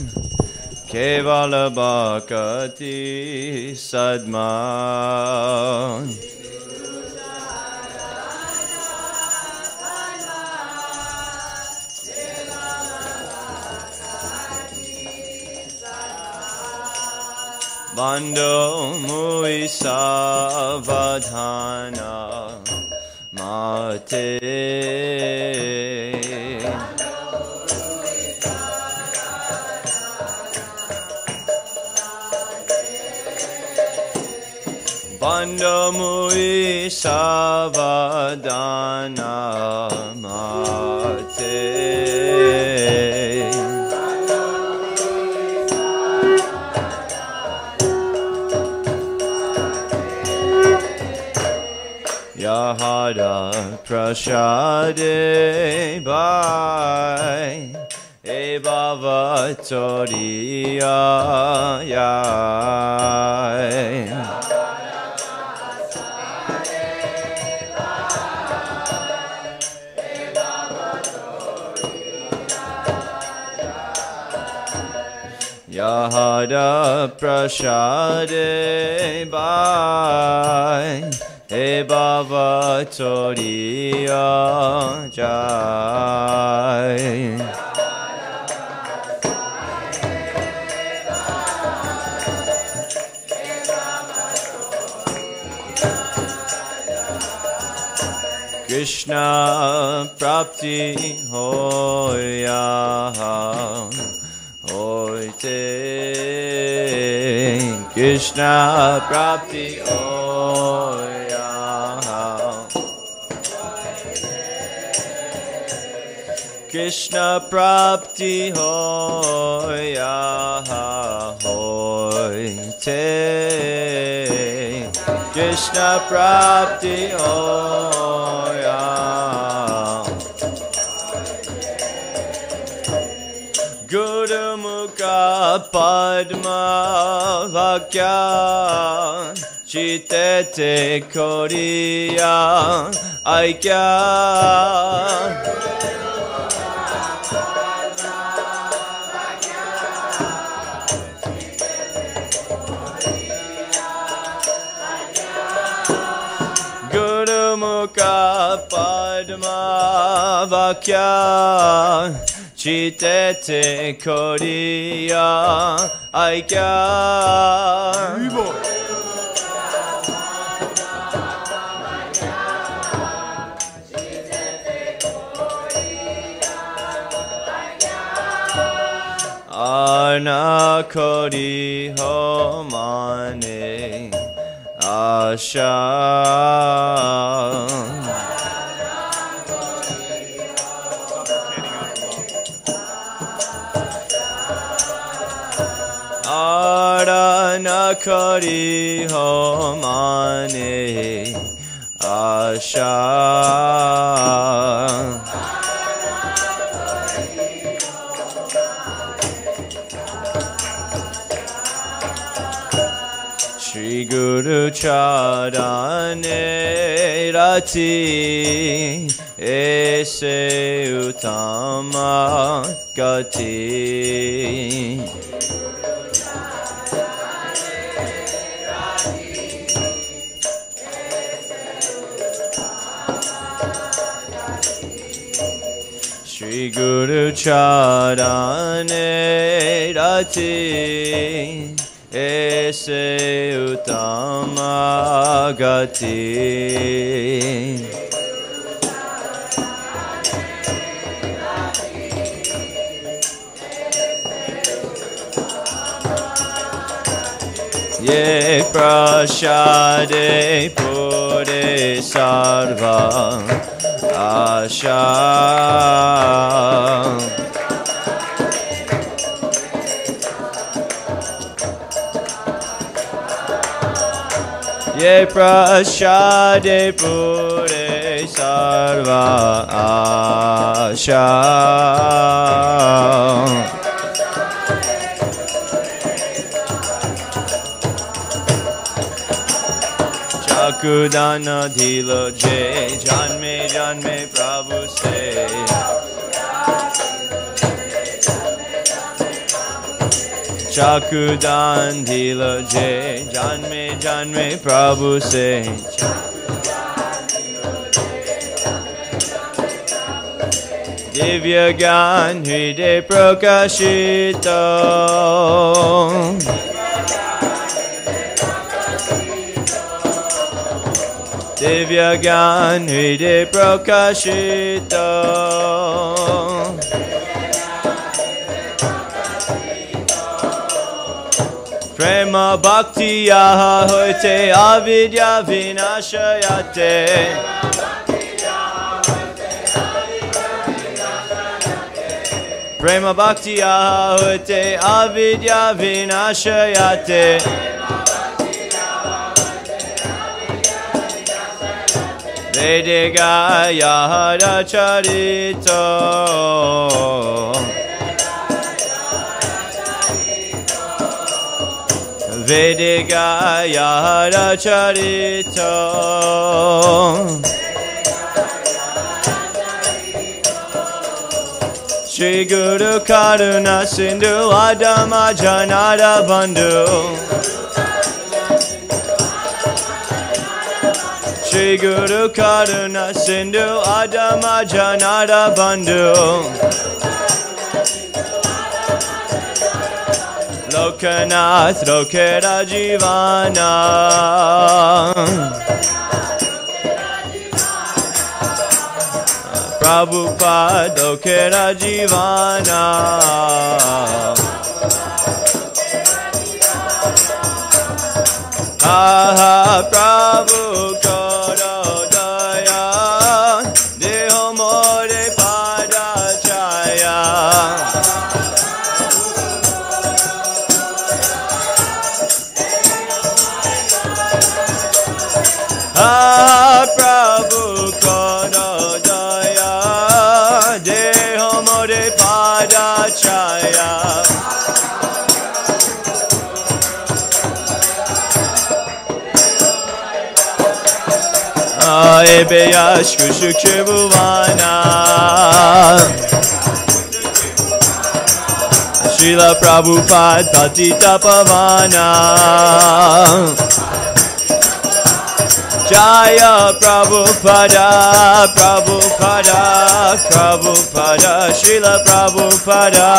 Kevala Bhakti Sadma Bando Mui Savadhana Mate Bando Mui Savadhana Mate Yahada Prashade Bhai E Bhava Toriya Yai Yahada Prashade Bhai He Bhava Toriya Jai Krishna Prapti Hoya Hoite Krishna Prapti Hoya Krishna Prapti Hoya Hoite Krishna Prapti Hoya Guru Mukha Padma Vakya Chitete Koriya Aikya Guru Mukha Padma Vakya Chitete Koriya Aikya Anakori Homane Asha Aranakari Homane Asha Shri Guru Charane Rati Ese Utama Gati Shri Guru Charane Rati Ese Utama Gati Ye Prashade Pure Sarva Asha Ye Prashade Pure Sarva Asha Chakudana dhilo jai, janme janme Prabhu se. Chakudan dhilo jai, janme janme Prabhu se. Divya Gyan Hriday Prakashito. Divya Gyan Hriday Prakashito. Prema Bhakti Yaha Hoite Avidya Vinashayate. Prema Bhakti Ahute Avidya Vinashayate. Vediga Yahara Charito. Vediga Yahara Charito. Shri Guru Karuna Sindhu Adama Janada Bandhu. Shri Guru Karuna Sindhu Adama Janada Bandhu. Lokanath Lokera Jivana. Prabhupada Lokera Jivana. Aha Prabhu Koro Daya Deho More Pada Chaya. Aha Prabhu Koro Daya Deho More Pada Chaya. Ebeyash Kushukshivuvana. Srila Prabhupada Patita Pavana. Jaya Prabhupada, Prabhupada, Prabhupada, Srila Prabhupada.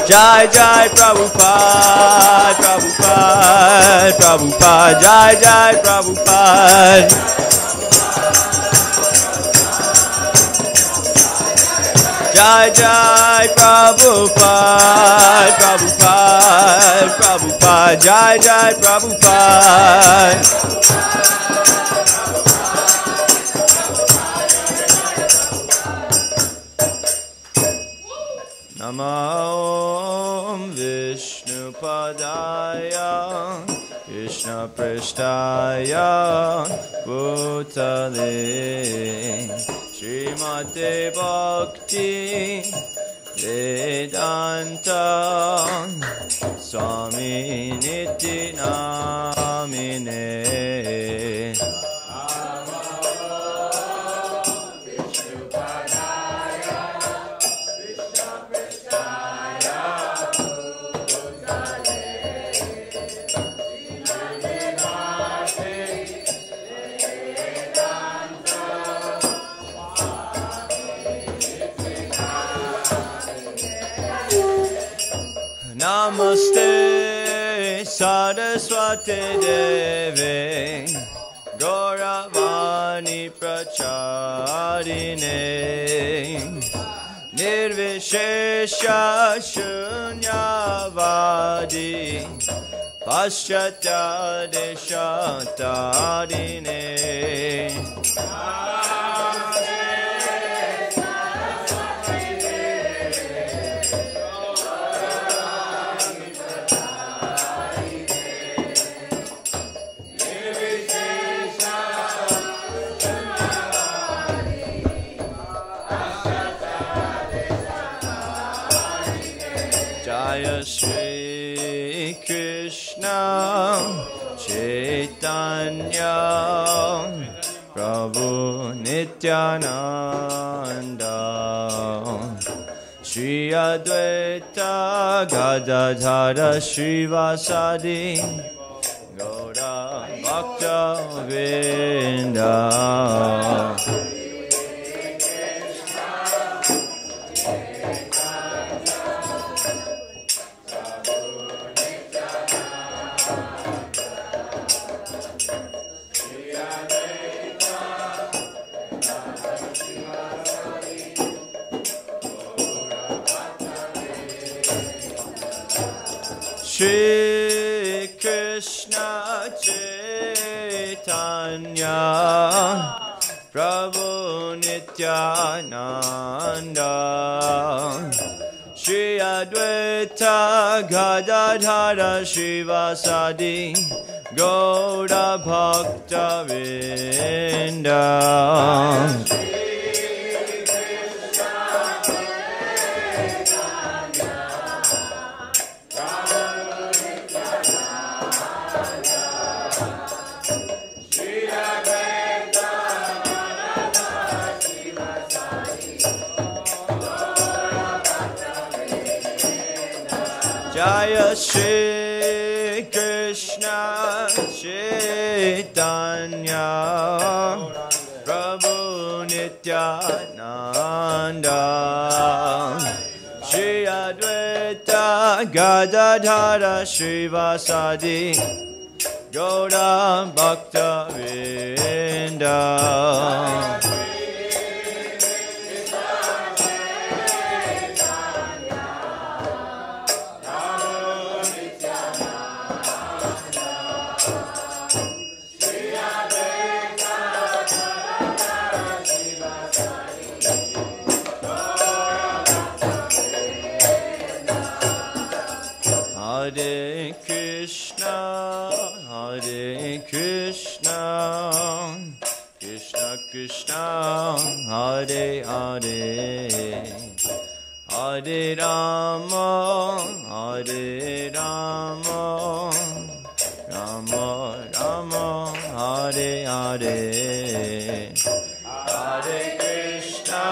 Jai Jai Prabhupada, Prabhupada, Prabhupada, Jai Jai Prabhupada. Jai Jai Prabhupada, Prabhupada, Prabhupada, Jai Jai Prabhupada. Namo Vishnu Padaya Krishna Prishtaya Bhutale Srimate Bhakti Vedanta Swami Niti Namine. Namaste Saraswati Deve Gauravani Pracharine Nirvishesha Shunyavadi Paschatya Deshatarine. Jaya Shri Chaitanya Prabhu Nityananda Shri Advaita Gadadhara Srivasadi Gaura Bhakta Vrinda Shri Krishna Chaitanya Prabhu Nityananda Shri Advaita Gadadhara Srivasadi Gaura Bhakta Vrinda Jaya Shri Krishna Chaitanya Prabhu Nityananda Shri Advaita Gadadhara Srivasadi Gaura Bhakta Vrinda Hare Krishna, Krishna Krishna, Hare Hare, Hare Rama, Hare Rama, Rama Rama, Hare Hare, Hare Krishna.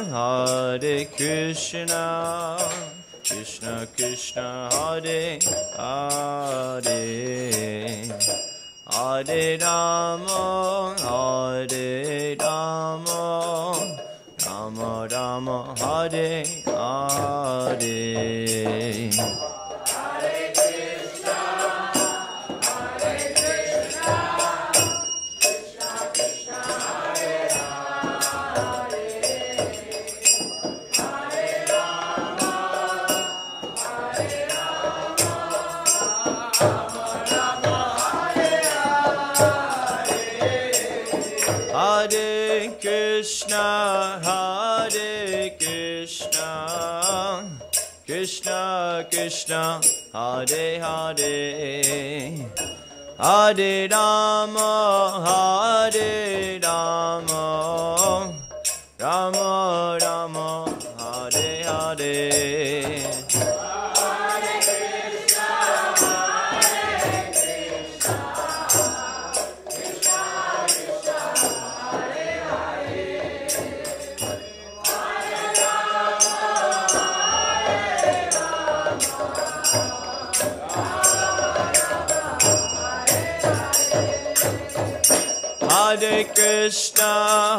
Hare Krishna, Krishna Krishna, Hare Hare, Hare Rama, Hare Rama, Rama Rama, Hare Hare. Hare Krishna, Krishna Krishna, Hare Hare, Hare Rama, Hare Rama, Rama Rama, Hare Hare.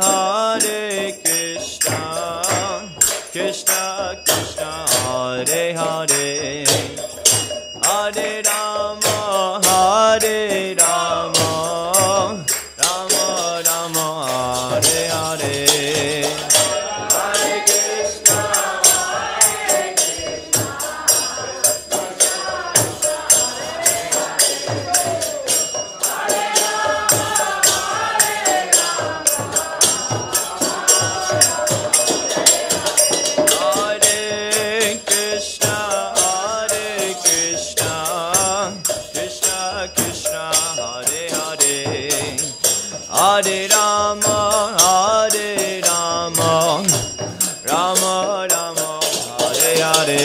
Hare Krishna, Krishna Krishna, Hare Hare, Hare Rama, Hare Rama, Rama Rama, Hare Hare. Hare Rama, Hare Rama, Rama Rama, Hare Hare.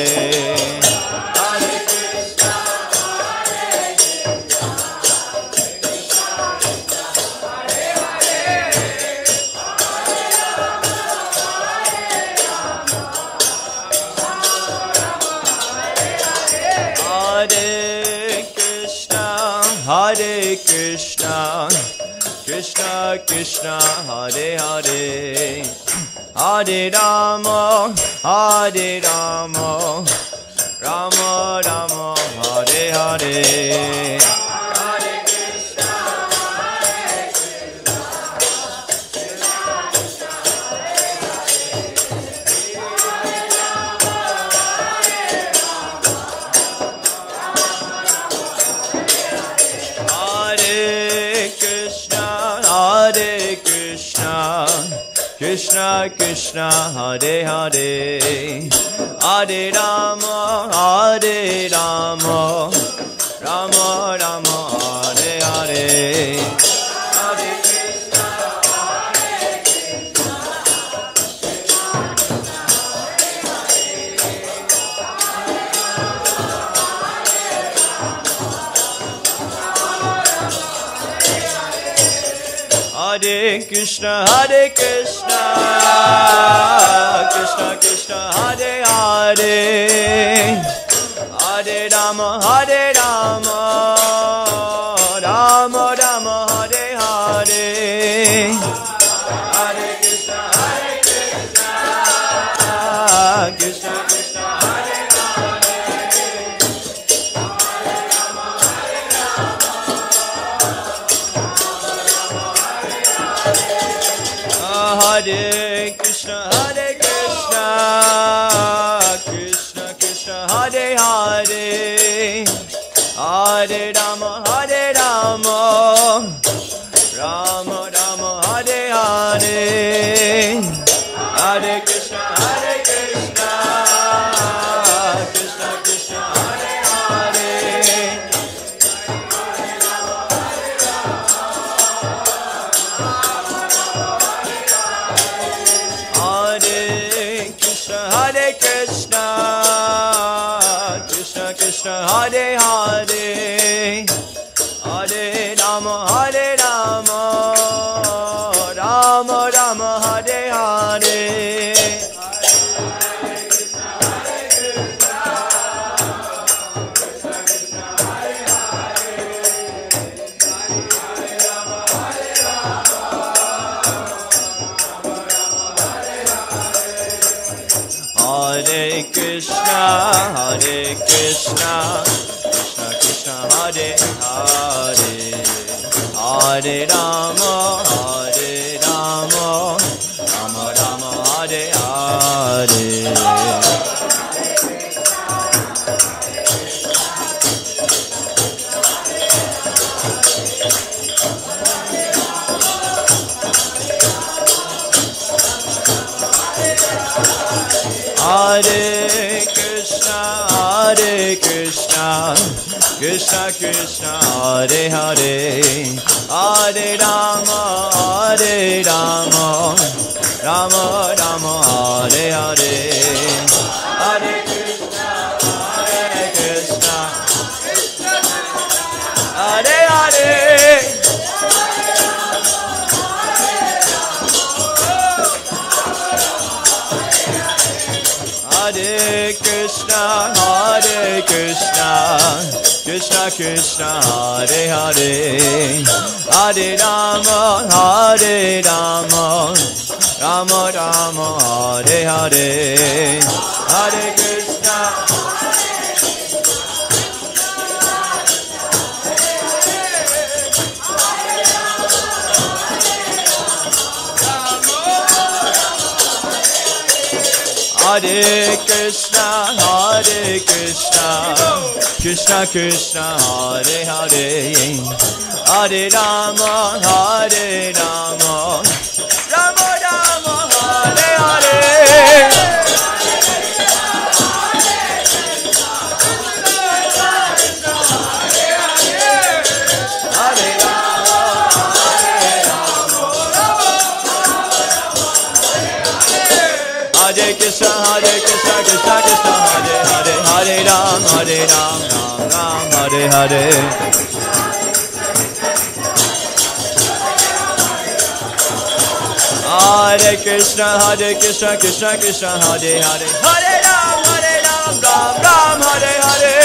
Hare Krishna, Krishna Krishna, Hare Hare, Hare Rama, Hare Rama, Rama Rama, Hare Hare. Krishna Krishna, Hare Hare, Hare Rama, Hare Rama, Rama Rama, Hare Hare. Hare Krishna, Hare Krishna, Hare Krishna, Krishna Krishna, Hare Hare, Hare Rama, Hare Rama, Rama Rama, Hare Hare. Hare Krishna, Krishna Krishna, Hare Hare, Hare Krishna, Hare Krishna, Krishna Krishna, Hare Hare, Hare Rama, Hare Rama, Rama Rama, Hare Hare. Hare Krishna, Krishna Krishna, Hare Hare, Hare Krishna, Krishna Krishna, Hare Hare, Hare Rama, Hare Rama, Rama Rama, Hare Hare. Hare Krishna, Krishna Krishna, Hare Hare, Hare Rama, Rama Rama, Hare Hare. Hare Krishna, Krishna Krishna, Hare Hare, Hare Rama, Rama Rama, Hare Hare. Hare Krishna, Hare Hare, Hare Krishna, Krishna Krishna, Hare Hare, Hare Rama, Rama Rama, Hare Hare. Hare Krishna, Hare Krishna, Krishna Krishna, Hare Hare, Hare Rama, Rama Rama, Hare Hare. Hare Rama, Krishna, Krishna Krishna, Hare Hare, Hare Ram, Ram Ram, Hare Hare. Hare Krishna, Krishna Krishna, Hare Hare, Hare Ram, Ram Ram, Hare Hare.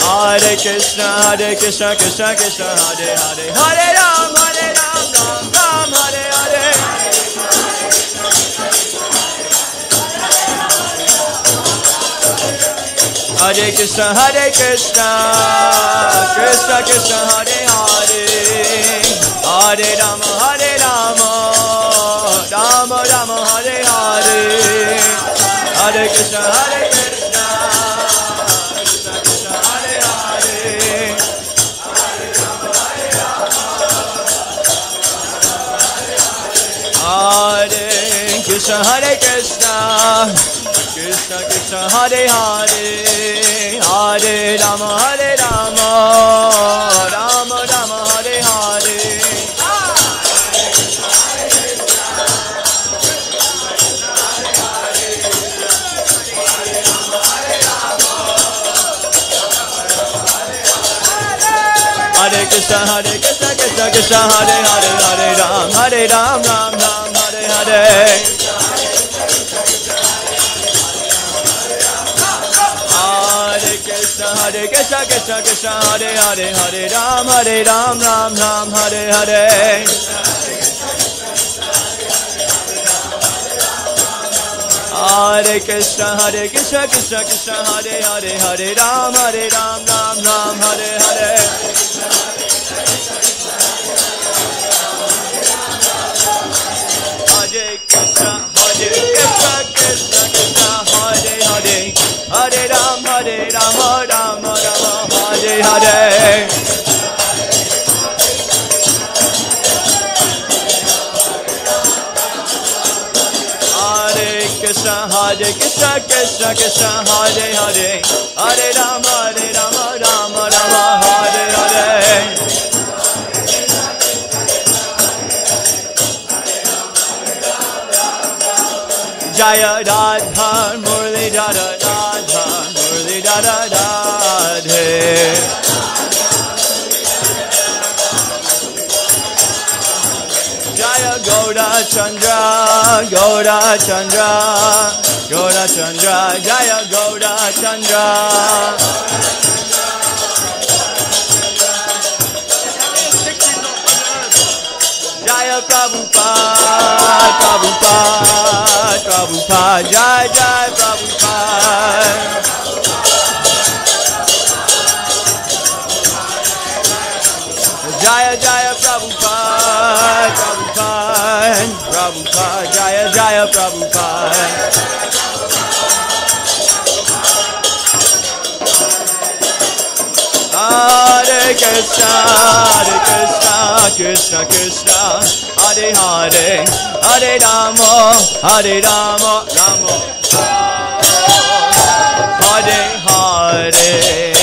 Hare Krishna, Krishna Krishna, Hare Hare, Hare Ram, Ram Ram, Hare Hare. Hare Krishna, Krishna Krishna, Hare Hare, Hare Rama, Rama Rama, Hare Hare. Hare Krishna, Krishna Krishna, Hare Hare, Hare Krishna, Krishna Krishna, Hare Hare, Hare Rama, Rama Rama, Hare Hare. Hare Krishna, Krishna Krishna, Hare Hare, Hare Ram, Ram Ram, Hare Hare. Hare Krishna, Krishna Krishna, Hare Hare, Hare Ram, Ram Ram, Hare Hare. Hare Krishna, Krishna Krishna, Hare Hare, Hare Ram, Ram Ram, Hare Hare. Hare Krishna, Krishna Krishna, Hare Hare, Hare Ram, Ram Ram, Hare Hare. Krishna, Krishna Krishna, Hare Hare, Hare Ram, Ram Ram, Hare Hare. Jaya Radha Murli Radha Radha Murli Radha Radhe. Jaya Gaura Chandra, Gaura Chandra, Gaura Chandra, Jaya Gaura Chandra. Jaya Prabhupada, Prabhupada, Prabhupada, Jai Jai Prabhupada. Jaya Jaya Prabhupada, Prabhupada, Prabhupada, Jaya Jaya Prabhupada. Hare Krishna, Krishna Krishna, Hare Hare, Hare Rama, Rama Hare Hare.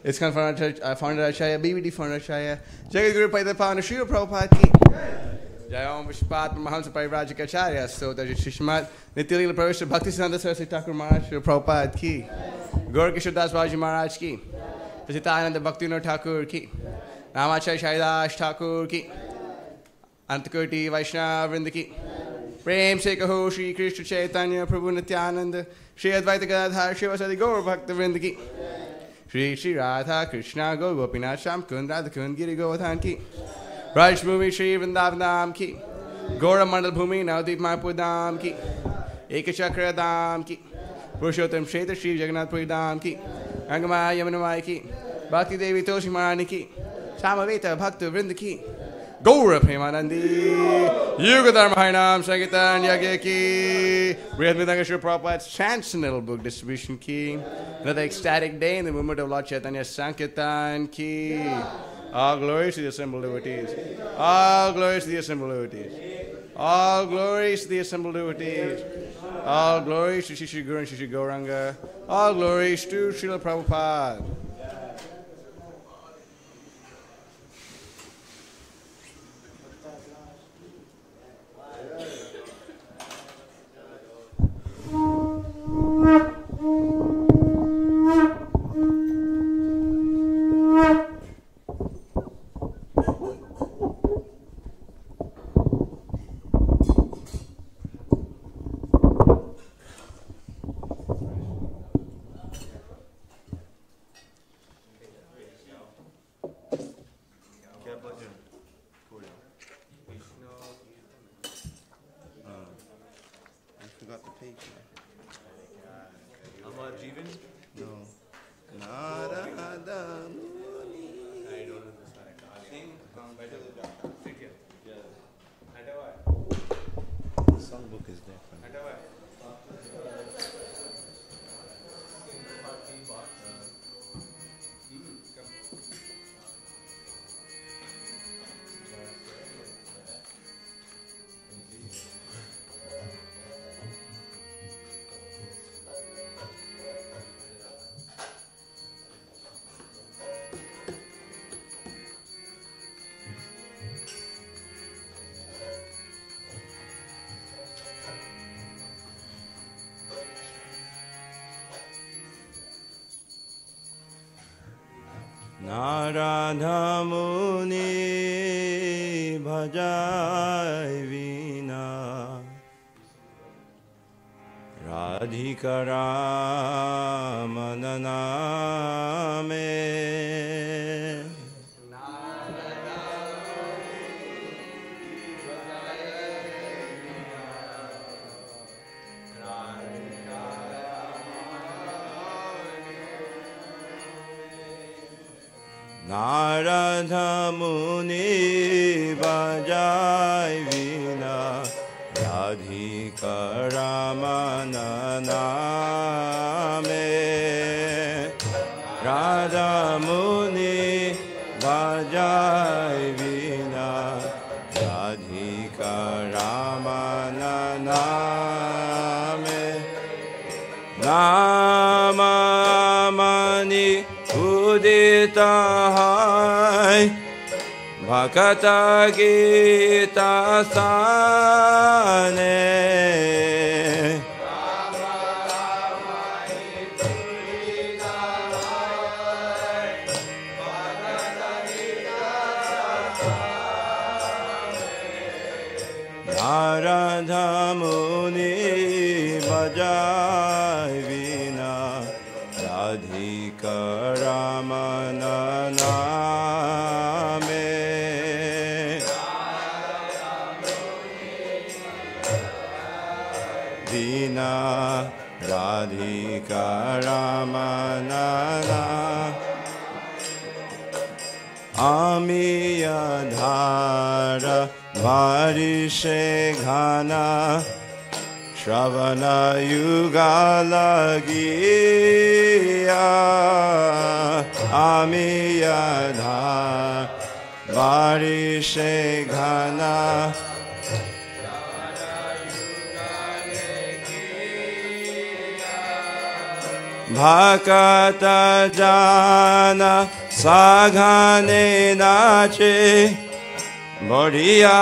It's founder Acharya, BBD founder Acharya, Jagat Guru Paita Pavana Srila Prabhupada ki. Jayam Vishpat Mahamsa Parivrajaka Acharya, so that Shishmat, Nitilila Pravishta Bhakti Siddhanta Saraswati Thakur Maharaj Srila Prabhupada ki. Gaur Kishore Das Babaji Maharaj ki. Prasitananda Bhaktivinoda Thakur ki. Ramacharya Shaidas Thakur ki. Antakoti Vaishnava Vrinda ki. Prem Se Kaho Shri Krishna Chaitanya Prabhu Nityananda Shri Advaita Gadadhar Shivasadi Gaur Bhakta Vrinda ki. Shri Shri Radha Krishna Gaur Gopinath Sham Kund Radha Kund Giri Govardhan ki. Raj Bhumi Shri Vrindavan Dham ki. Gaura Mandal Bhumi Navdeep Mayapur Dham ki. Ekachakra Dham ki. Purushottam Kshetra Shri Jagannath Puri Dham ki. Angamaya Yamunamaya ki. Bhakti Devi Toshi Marani ki. Samaveta Bhakta Vrinda ki. Gaura Premanandi, Yugadharma Harinam Sankitan Yageki, Brihadmridanga Srila Prabhupada's Transcendental Book Distribution Ki, another ecstatic day in the movement of Lord Chaitanya's Sankirtan Ki. All glories to the assembled devotees. All glories to the assembled devotees. All glories to the assembled devotees. All glories to Shri Guru and Shri Gauranga. All glories to Srila Prabhupada. Narada Muni bhajai vina Radhika Ramana name Narada Muni bhajai vina Radhika Ramana name Radha Muni bhajai vina Radhika Ramana name Namamani Udita hai Bhakata Gita Sane Narada Muni bhajai vina Radhika Ramana name Vina Radhika Ramana Amiya Dhara Varishe Ghana Shravana Yugala Giya Amiyadha Varishe Ghana Bhakata Jana Saghane Nache Bodhiya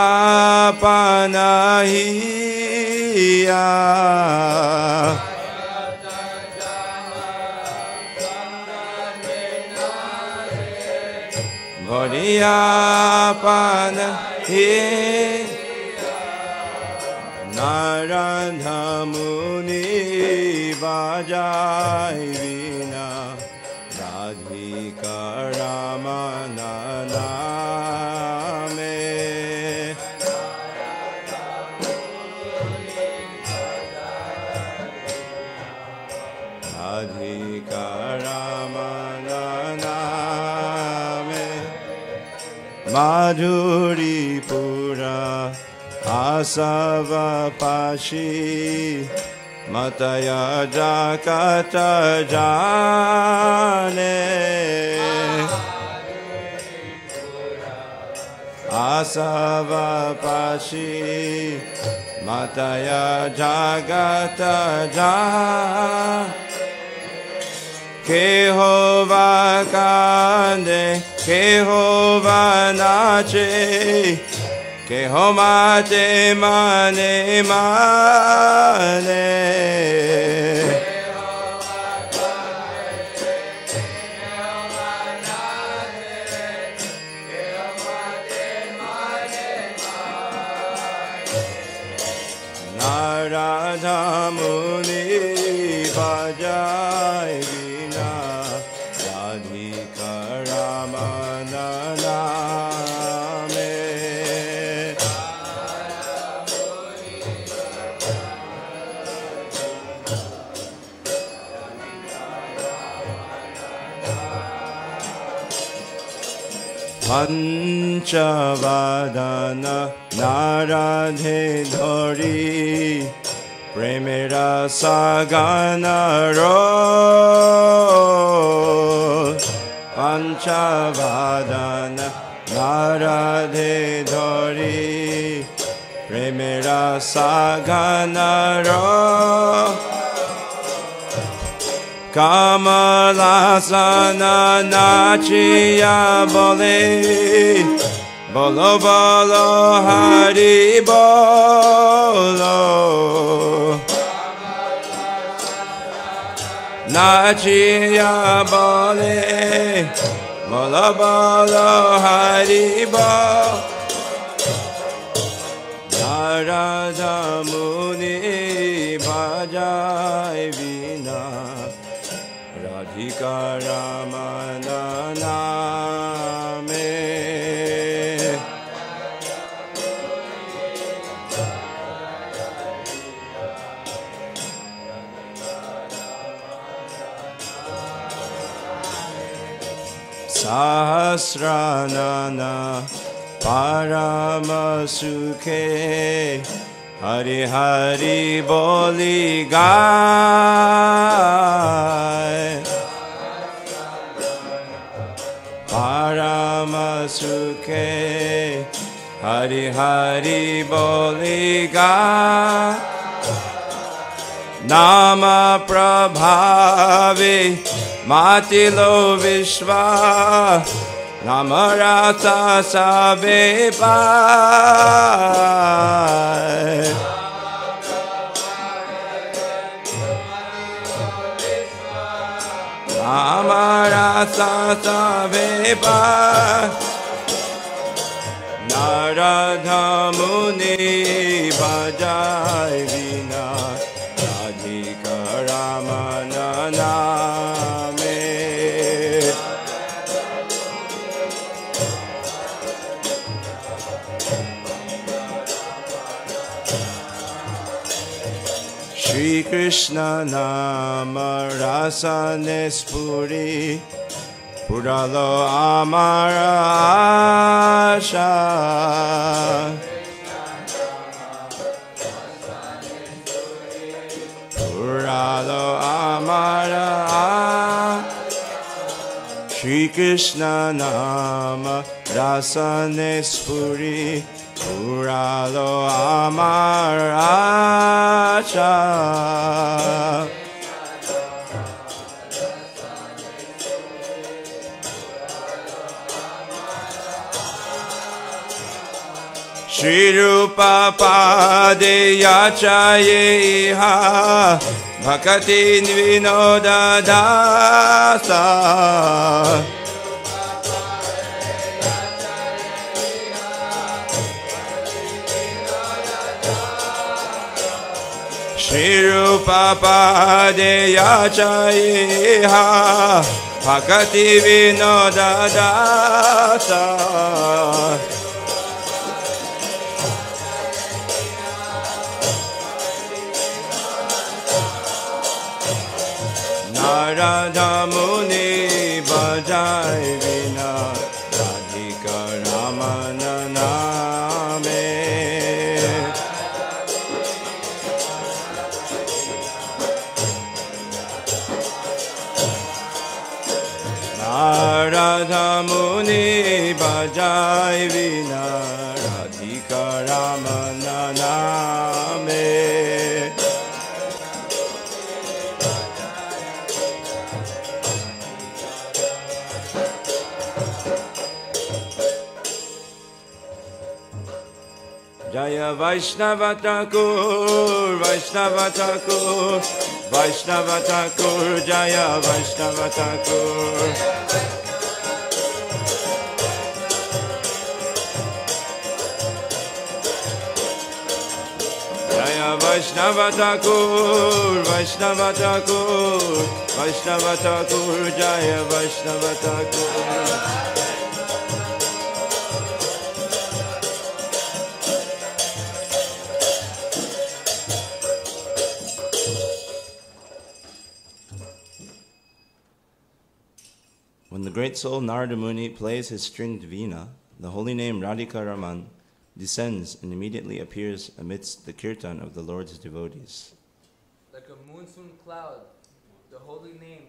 Panahiya Bodhiya Panahiya Narada Muni bhajai vina Radhika Ramana name Radhika Ramana name Madhuri Pura Asava Pashi Mataya Jakata Jane Asava Pashi Mataya Jagata Jane Kehova Kande Kehova Nache Kehomate Mane Mane Narada Muni Bhajai Vina Radhika Ramana Name Panchavadana Naradhe Dhori Premera Sagana Ro Panchavadana Naradhe Dhori Premera Sagana Ro Kamalasana Nachiya Bole Bolo Bolo Hari Bolo Nachiya Bole Bolo Bolo Hari Bolo Narada Muni Bhajai Vina Radhika Ramana Name Sahasranana Paramasukhe Hari Hari Boli Gai Paramasukhe Hari Hari Boli Gai Nama Prabhavi Matilo Vishwa Namarata Sabe Pai Namarata Sabe Pai Narada Muni Bhajai Vina Radhika Ramana Name Shri Krishna Nama Rasa Nespuri Puralo Amara Asha Puralo Amara Shri Krishna Nama Rasa Nespuri Puralo Amara Asha Shri Rupa Padeyachayeha Bhakti Vinoda Dasa Shri Rupa Padeyachayeha Bhakti Vinoda Dasa Narada Muni Bhajai Vina Radhika Rama Radha Muni Bajai Vina Radhika Ramana Name. Jaya Vaishnava Thakur, Vaishnava Thakur, Vaishnava Thakur, Jaya Vaishnava Thakur. Jaya Vaishnava Thakur, Vaishnava Thakur, Vaishnava Thakur, Jaya Vaishnava Thakur. When the great soul Narada Muni plays his stringed veena, the holy name Radhika Raman descends and immediately appears amidst the kirtan of the Lord's devotees. Like a monsoon cloud, the holy name,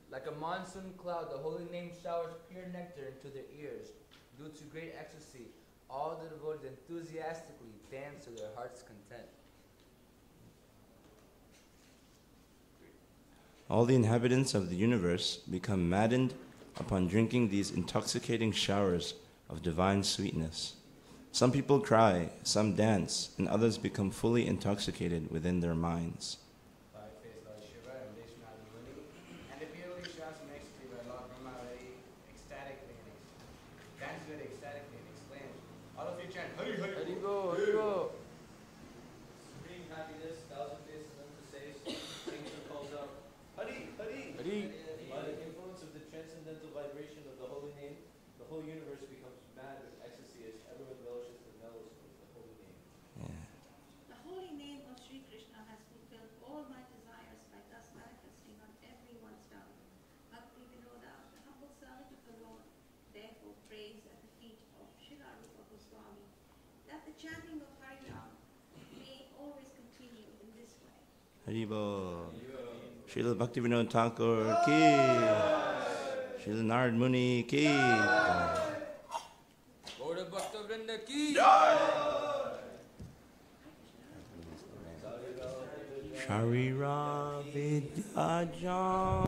like a monsoon cloud, the holy name showers pure nectar into their ears. Due to great ecstasy, all the devotees enthusiastically dance to their heart's content. All the inhabitants of the universe become maddened upon drinking these intoxicating showers of divine sweetness. Some people cry, some dance, and others become fully intoxicated within their minds. Five-faced Lord Shiva and Vishnu Muni, and the purely shouts in ecstasy by Lord Brahma very ecstatically and exclaims, all of you chant, Hari Hari. Hari Bo, Hari Bo. Supreme happiness, thousand faces unto saves, Krishna calls out, Hari, Hari. Hari. By the influence of the transcendental vibration of the holy name, the whole universe becomes mad with ecstasy as everyone relishes the mellows of the holy name. The holy name of Sri Krishna has fulfilled all my desires by thus manifesting on everyone's tongue. Bhakti Vinoda, the humble servant of the Lord, therefore prays at the feet of Srila Rupa Goswami that the chanting of Hari Ram may always continue in this way. Haribo. Srila Bhaktivinoda Thakur ki. Srila Narad Muni ki. Gaura Bhakta Vrinda ki. Sharira Vidyaja.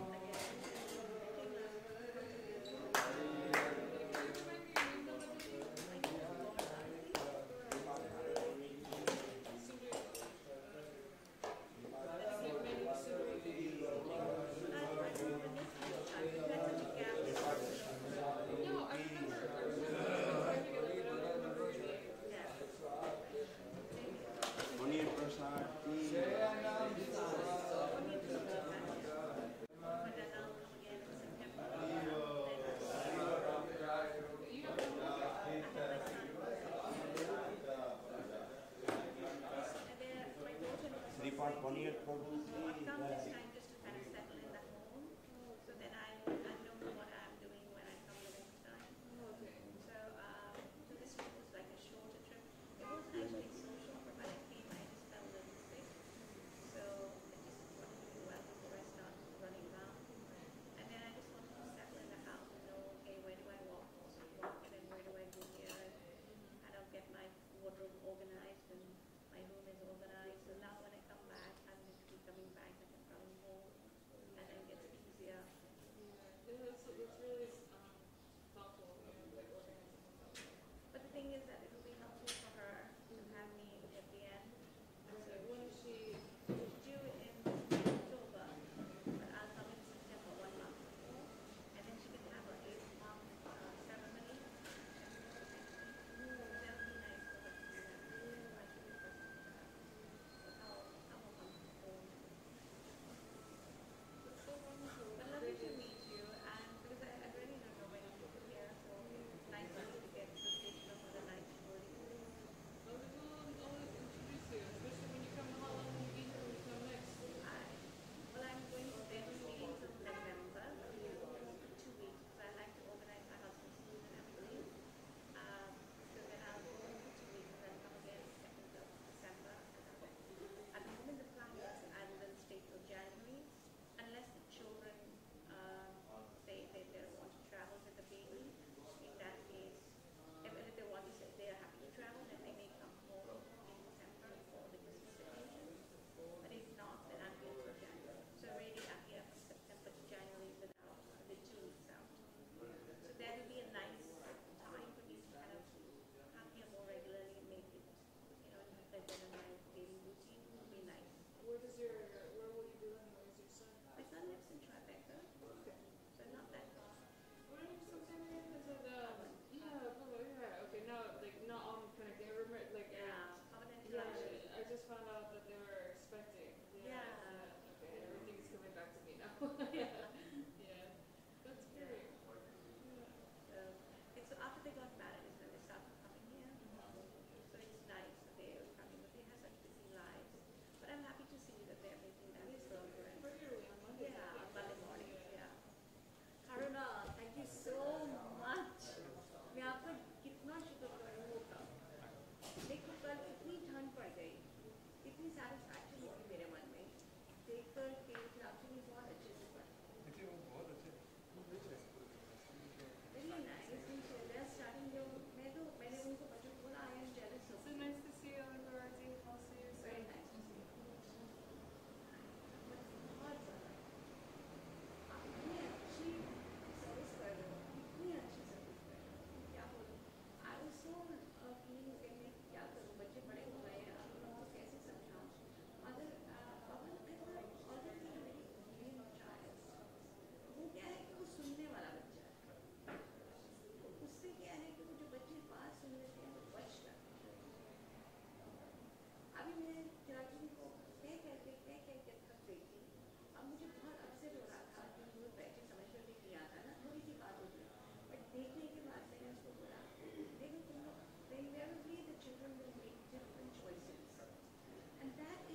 that